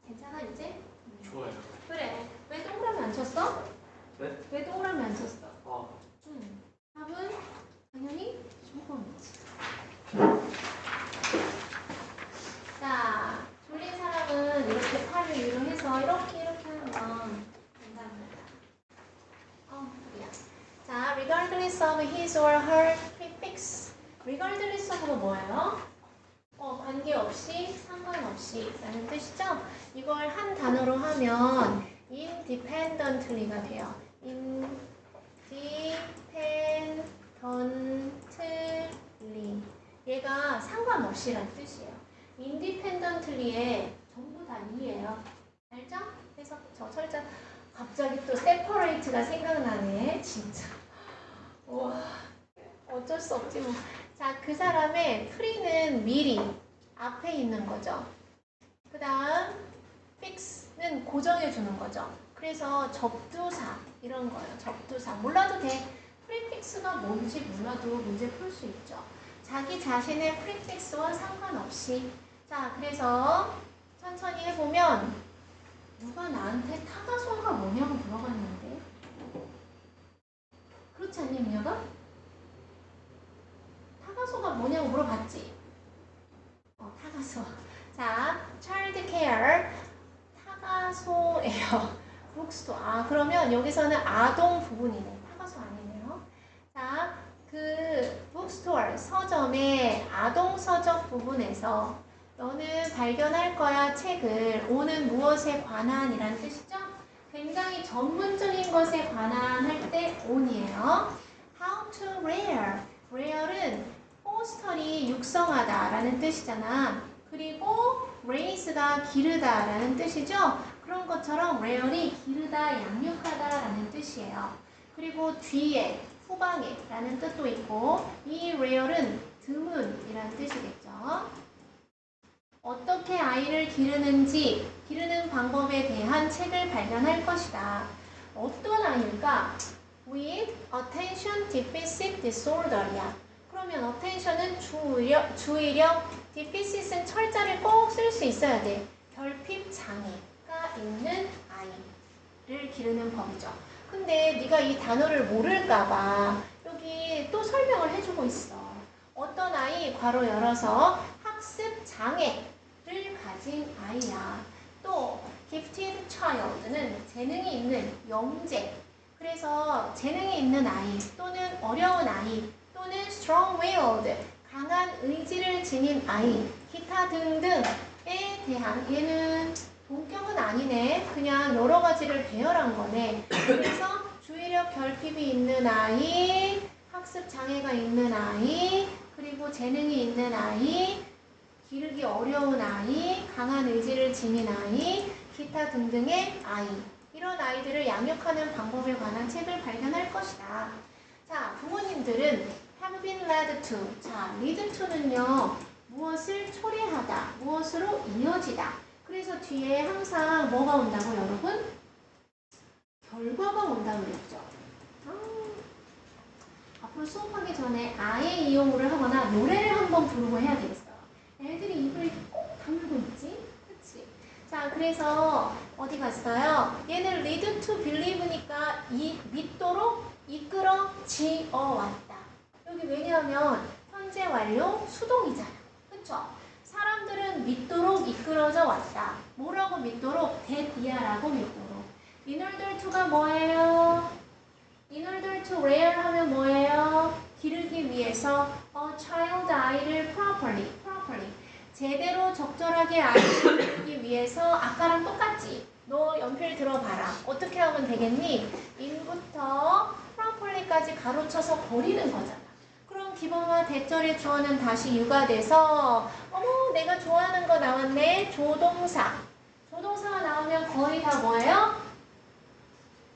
S1: 괜찮아 이제?
S2: 좋아요.
S1: 그래. 왜 동그라미 안 쳤어?
S2: 네?
S1: 왜 동그라미 안 쳤어?
S2: 아,
S1: 답은 당연히 5번이지. 자, 졸린 사람은 이렇게 팔을 위로 해서 이렇게 하는 건 된답니다. 그래요. 자, regardless of his or her prefix. regardless of가 뭐예요? 관계없이, 상관없이 라는 뜻이죠? 이걸 한 단어로 하면 independently가 돼요. independently. 얘가 상관없이란 뜻이에요. independently에 전부 다 이에요. 알죠? 그래서 저 철자 갑자기 또 separate가 생각나네. 진짜. 와, 어쩔 수 없지 뭐. 자, 그 사람의 pre는 미리 앞에 있는 거죠. 그 다음 fix는 고정해 주는 거죠. 그래서 접두사 이런 거예요. 접두사 몰라도 돼. prefix가 뭔지 몰라도 문제 풀 수 있죠. 자기 자신의 prefix와 상관없이. 자, 그래서 천천히 해보면 누가 나한테 타가소가 뭐냐고 물어봤는데 그렇지 않냐 민혁아? 타가소가 뭐냐고 물어봤지? 타가소. 자, child care. 타가소예요. 북스토어. 그러면 여기서는 아동 부분이네. 타가소 아니네요. 자, 그 북스토어 서점의 아동 서적 부분에서 너는 발견할 거야 책을 오는 무엇에 관한이란 뜻이죠? 굉장히 전문적인 것에 관한 할 때 on이에요. How to rear. rear은 포스터리 육성하다 라는 뜻이잖아. 그리고 raise가 기르다 라는 뜻이죠. 그런 것처럼 rear이 기르다, 양육하다 라는 뜻이에요. 그리고 뒤에, 후방에 라는 뜻도 있고 이 rear은 드문이라는 뜻이겠죠. 어떻게 아이를 기르는지, 기르는 방법에 대한 책을 발견할 것이다. 어떤 아이일까? With attention deficit disorder이야. 그러면 attention은 주의력, deficit은 철자를 꼭 쓸 수 있어야 돼. 결핍 장애가 있는 아이를 기르는 법이죠. 근데 네가 이 단어를 모를까봐 여기 또 설명을 해주고 있어. 어떤 아이, 괄호 열어서 학습 장애를 가진 아이야. 또 gifted child는 재능이 있는 영재. 그래서 재능이 있는 아이 또는 어려운 아이 또는 strong-willed 강한 의지를 지닌 아이 기타 등등에 대한 얘는 본격은 아니네. 그냥 여러 가지를 배열한 거네. 그래서 주의력 결핍이 있는 아이, 학습 장애가 있는 아이, 그리고 재능이 있는 아이, 기르기 어려운 아이, 강한 의지를 지닌 아이, 기타 등등의 아이. 이런 아이들을 양육하는 방법에 관한 책을 발견할 것이다. 자, 부모님들은 have been led to. 자, lead to는요. 무엇을 초래하다, 무엇으로 이어지다. 그래서 뒤에 항상 뭐가 온다고 여러분? 결과가 온다고 그랬죠. 앞으로 수업하기 전에 아예 이용을 하거나 노래를 한번 부르고 해야 되겠어. 애들이 입을 꼭 다물고 있지? 그치? 자, 그래서 어디 갔어요? 얘는 lead to believe니까 믿도록 이끌어지어 왔다. 여기 왜냐하면 현재 완료 수동이잖아. 그쵸? 사람들은 믿도록 이끌어져 왔다. 뭐라고 믿도록? 대비야라고 믿도록. In order to가 뭐예요? In order to rear 하면 뭐예요? 기르기 위해서 a child 아이를 properly 제대로 적절하게 아이를 기르기 위해서 아까랑 똑같지? 너 연필 들어봐라. 어떻게 하면 되겠니? in부터 properly까지 가로쳐서 버리는 거잖아. 그럼 기본화 대절의 주어는 다시 유가돼서 어머 내가 좋아하는 거 나왔네. 조동사가 나오면 거의 다 뭐예요?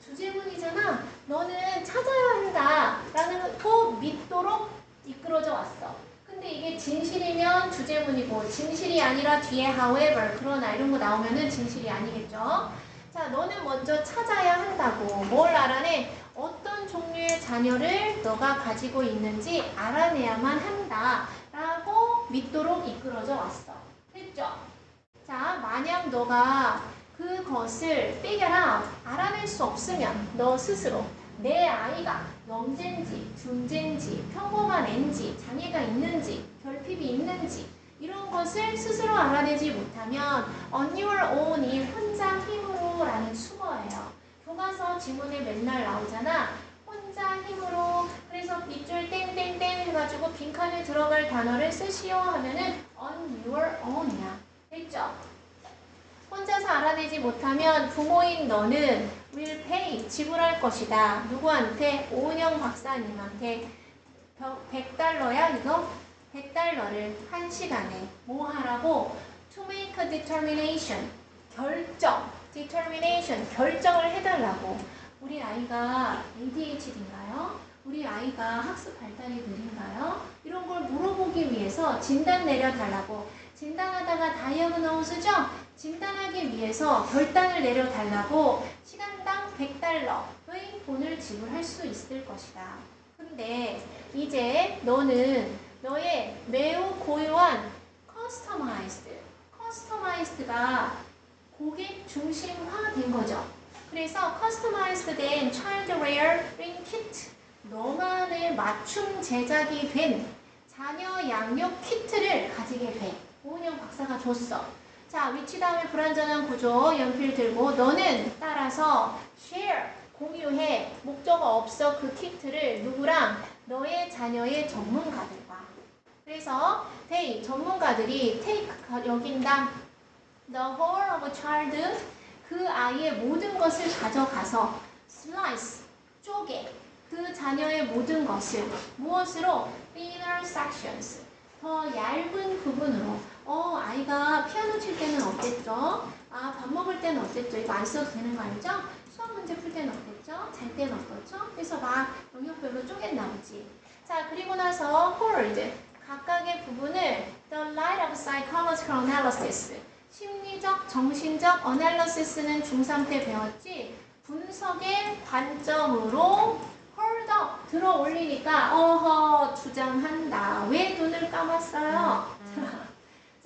S1: 주제문이잖아. 너는 찾아야 한다 라는 거 믿도록 이끌어져 왔어. 근데 이게 진실이면 주제문이고 진실이 아니라 뒤에 however 그러나 이런 거 나오면은 진실이 아니겠죠. 자, 너는 먼저 찾아야 한다고. 뭘 알아내? 어떤 종류의 자녀를 너가 가지고 있는지 알아내야만 한다 라고 믿도록 이끌어져 왔어. 됐죠? 자, 만약 너가 그것을 figure out, 알아낼 수 없으면 너 스스로 내 아이가 영재인지 중재인지 평범한 애인지 장애가 있는지 결핍이 있는지 이런 것을 스스로 알아내지 못하면 on your own이 혼자 힘으로 라는 수거예요. 교과서 지문에 맨날 나오잖아. 혼자 힘으로. 그래서 빗줄 땡땡땡 해가지고 빈칸에 들어갈 단어를 쓰시오 하면은 on your own이야. 됐죠? 혼자서 알아내지 못하면 부모인 너는 will pay, 지불할 것이다. 누구한테? 오은영 박사님한테 $100야 이거? $100를 1시간에 뭐 하라고? To make a determination, 결정을 해달라고. 우리 아이가 ADHD인가요? 우리 아이가 학습 발달이 느린가요? 이런 걸 물어보기 위해서 진단 내려달라고. 진단하다가 다이어그노스죠? 진단하기 위해서 결단을 내려달라고 시간당 $100의 돈을 지불할 수 있을 것이다. 근데 이제 너는 너의 매우 고유한 커스터마이즈드가 고객 중심화된 거죠. 그래서 커스터마이즈드 된 차일드 레어링 키트, 너만의 맞춤 제작이 된 자녀 양육 키트를 가지게 돼. 오은영 박사가 줬어. 자, 위치 다음에 불완전한 구조 연필 들고 너는 따라서 share, 공유해. 목적어 없어. 그 키트를 누구랑? 너의 자녀의 전문가들과. 그래서 they, 전문가들이 take, 여긴다. The whole of a child, 그 아이의 모든 것을 가져가서 slice, 쪼개. 그 자녀의 모든 것을 무엇으로? thinner sections, 더 얇은 부분으로. 아이가 피아노 칠 때는 어땠죠? 밥 먹을 때는 어땠죠? 이거 안 써도 되는 거 알죠? 수학 문제 풀 때는 어땠죠? 잘 때는 어떻죠? 그래서 막 영역별로 쪼갰나 보지. 자, 그리고 나서 hold, 각각의 부분을 the light of psychological analysis, 심리적, 정신적 analysis는 중3 때 배웠지? 분석의 관점으로 hold up, 들어 올리니까 주장한다. 왜 눈을 감았어요?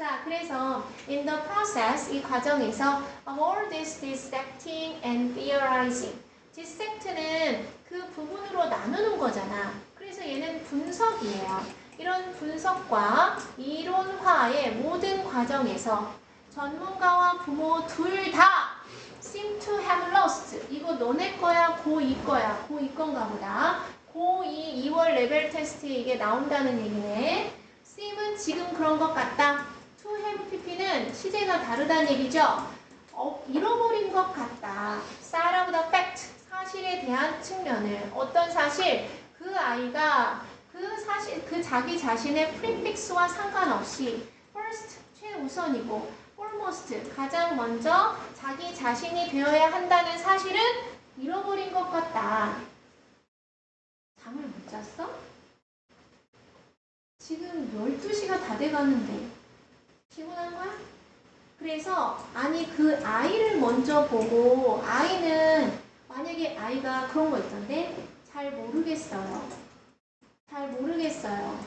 S1: 자, 그래서 in the process, 이 과정에서 of all this dissecting and theorizing. dissect는 그 부분으로 나누는 거잖아. 그래서 얘는 분석이에요. 이런 분석과 이론화의 모든 과정에서 전문가와 부모 둘 다 seem to have lost. 이거 너네 거야, 고2 거야. 고2 건가 보다. 고2 2월 레벨 테스트에 이게 나온다는 얘기네. seem은 지금 그런 것 같다. to have pp는 시제가 다르다는 얘기죠. 잃어버린 것 같다. side of the fact. 사실에 대한 측면을. 어떤 사실? 그 아이가 그 자기 자신의 프리픽스와 상관없이 first, 최우선이고 foremost, 가장 먼저 자기 자신이 되어야 한다는 사실은 잃어버린 것 같다. 잠을 못 잤어? 지금 12시가 다 돼가는데 피곤한 거야? 그래서 아니 그 아이를 먼저 보고 아이는 만약에 아이가 그런 거 있던데 잘 모르겠어요. 잘 모르겠어요.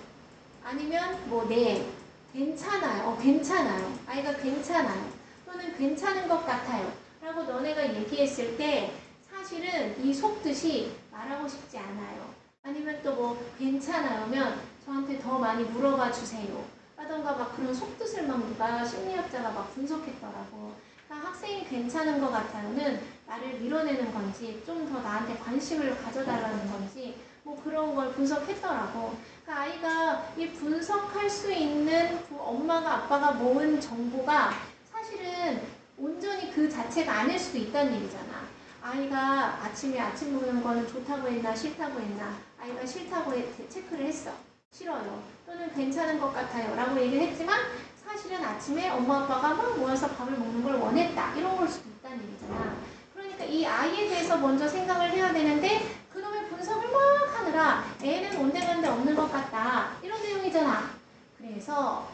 S1: 아니면 뭐 네, 괜찮아요. 괜찮아요. 아이가 괜찮아요. 또는 괜찮은 것 같아요. 라고 너네가 얘기했을 때 사실은 이 속뜻이 말하고 싶지 않아요. 아니면 또 뭐 괜찮아요면 저한테 더 많이 물어봐 주세요. 하던가 막 그런 속뜻을 막 누가 심리학자가 막 분석했더라고. 그러니까 학생이 괜찮은 것 같아요는 나를 밀어내는 건지 좀 더 나한테 관심을 가져달라는 건지 뭐 그런 걸 분석했더라고. 그러니까 아이가 이 분석할 수 있는 엄마가 아빠가 모은 정보가 사실은 온전히 그 자체가 아닐 수도 있다는 얘기잖아. 아이가 아침에 아침 먹는 거는 좋다고 했나 싫다고 했나. 아이가 싫다고 체크를 했어. 싫어요. 또는 괜찮은 것 같아요. 라고 얘기를 했지만 사실은 아침에 엄마 아빠가 막 모여서 밥을 먹는 걸 원했다. 이런 걸 수도 있다는 얘기잖아. 그러니까 이 아이에 대해서 먼저 생각을 해야 되는데 그놈의 분석을 막 하느라 애는 온데간데 없는 것 같다. 이런 내용이잖아. 그래서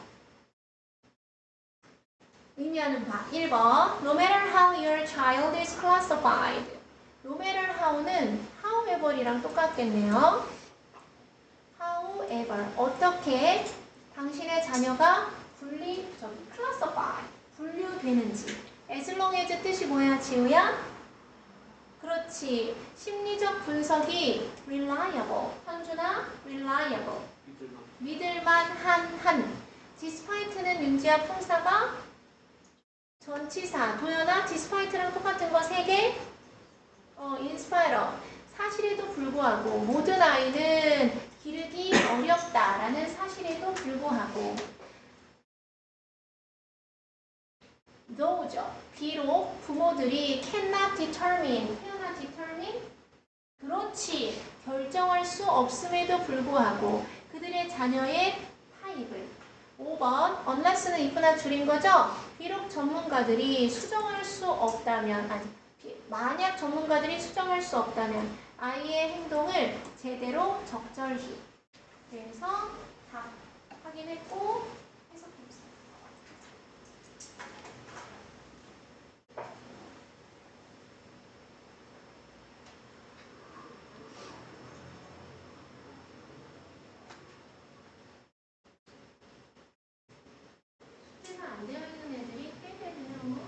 S1: 의미하는 바 1번 No matter how your child is classified. No matter how는 however이랑 똑같겠네요. however 어떻게 당신의 자녀가 classify 분류되는지 as long as 뜻이 뭐야 지우야? 그렇지. 심리적 분석이 reliable 현준아 reliable 믿을만한 despite는 윤지야 품사가 전치사 도연아 despite랑 똑같은 거 3개 in spite of 사실에도 불구하고 모든 아이는 기르기 어렵다라는 사실에도 불구하고 though죠. 비록 부모들이 cannot determine 그렇지 결정할 수 없음에도 불구하고 그들의 자녀의 타입을 5번 unless는 if나 줄인 거죠. 비록 전문가들이 수정할 수 없다면 만약 전문가들이 수정할 수 없다면 아이의 행동을 제대로 적절히 그래서 답 확인했고 해석해보세요. 숙제가 안 되어 있는 애들이 꽤 되네요.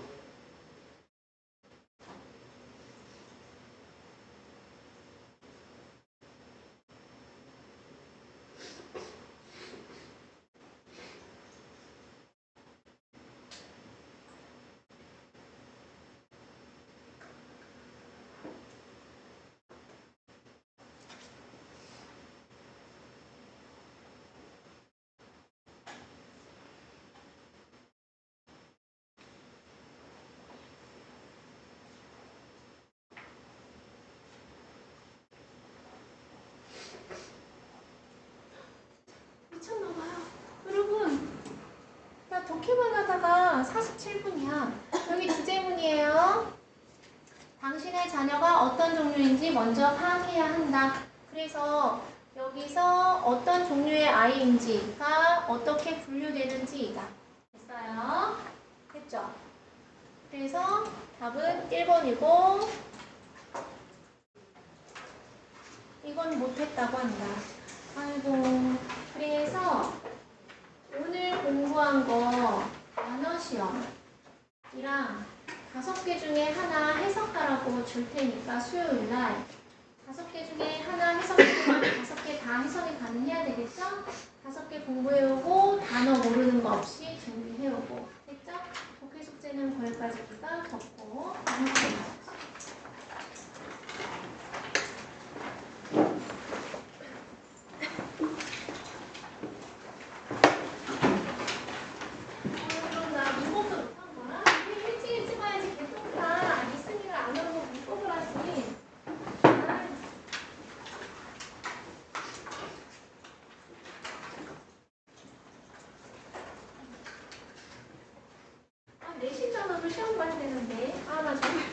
S1: 미쳤나봐요. 여러분, 나 독해만 하다가 47분이야. 여기 주제문이에요. 당신의 자녀가 어떤 종류인지 먼저 파악해야 한다. 그래서 여기서 어떤 종류의 아이인지가 어떻게 분류되는지이다. 됐어요? 됐죠? 그래서 답은 1번이고 이건 못했다고 한다. 아이고, 그래서 오늘 공부한 거 단어 시험이랑 5개 중에 하나 해석하라고 줄 테니까 수요일 날 5개 중에 하나 해석하면 5개 다 해석이 가능해야 되겠죠? 5개 공부해오고 단어 모르는 거 없이 준비해오고 됐죠? 독해 숙제는 거기까지 우리가 적고 그럼 나 문법도 못한 거야? 일찍 와야지 개똥다. 리스닝을 안 하고 문법을 하지. 내신 작업을 시험 봐야 되는데. 나 정말.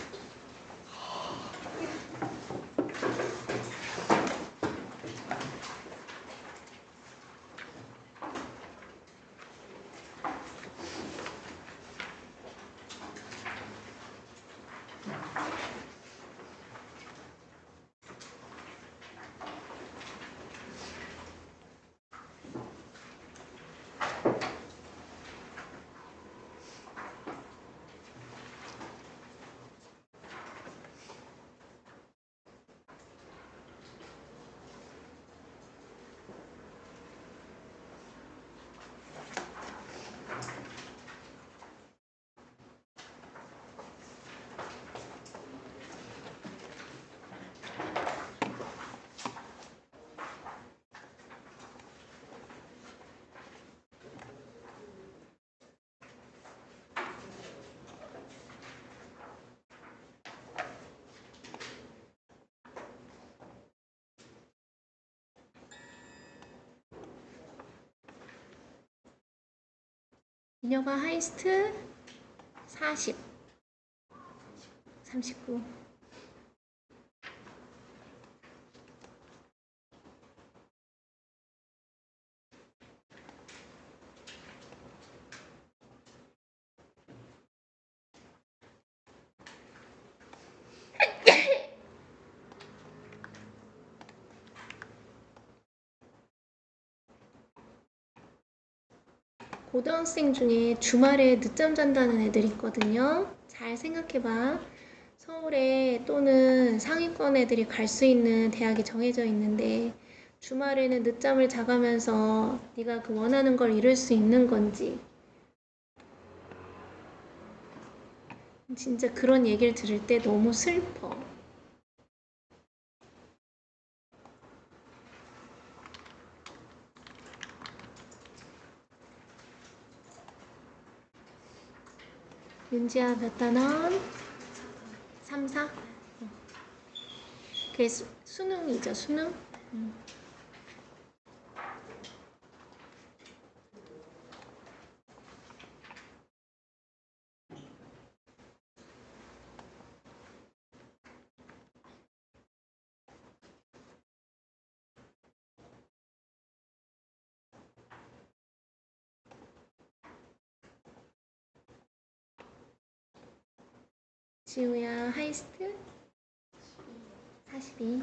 S1: 인여가 하이스트 40, 39. 고등학생 중에 주말에 늦잠 잔다는 애들 있거든요. 잘 생각해봐. 서울에 또는 상위권 애들이 갈 수 있는 대학이 정해져 있는데 주말에는 늦잠을 자가면서 네가 그 원하는 걸 이룰 수 있는 건지. 진짜 그런 얘기를 들을 때 너무 슬퍼. 윤지야 몇 단원? 3, 4? 그게 수능이죠, 수능? 지우야 하이스트? 42.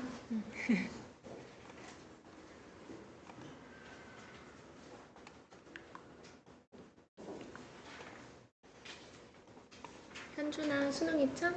S1: 현준아 수능 입장?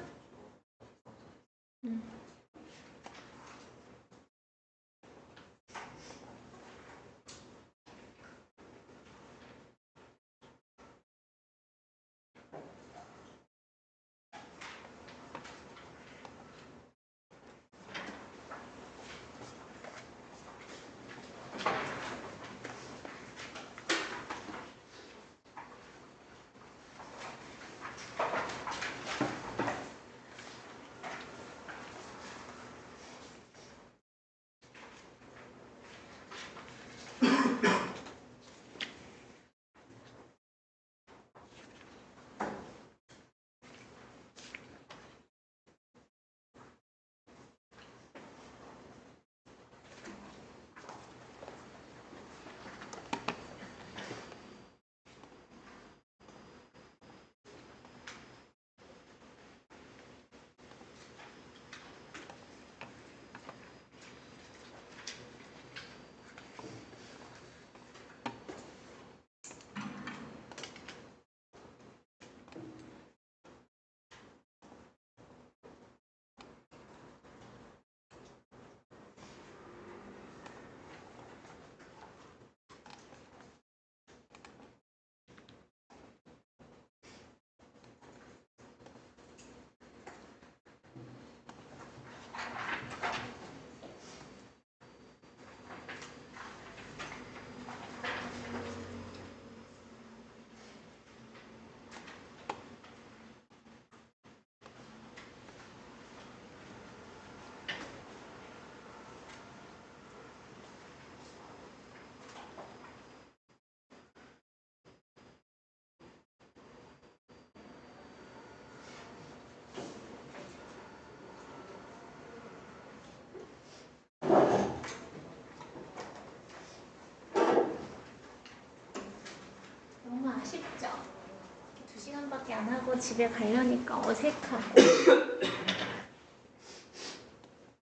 S1: 집에 가려니까 어색하고.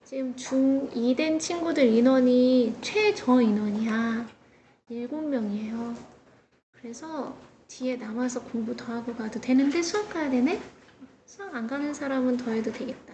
S1: 지금 중2 된 친구들 인원이 최저 인원이야. 7명이에요. 그래서 뒤에 남아서 공부 더 하고 가도 되는데 수학 가야 되네? 수학 안 가는 사람은 더 해도 되겠다.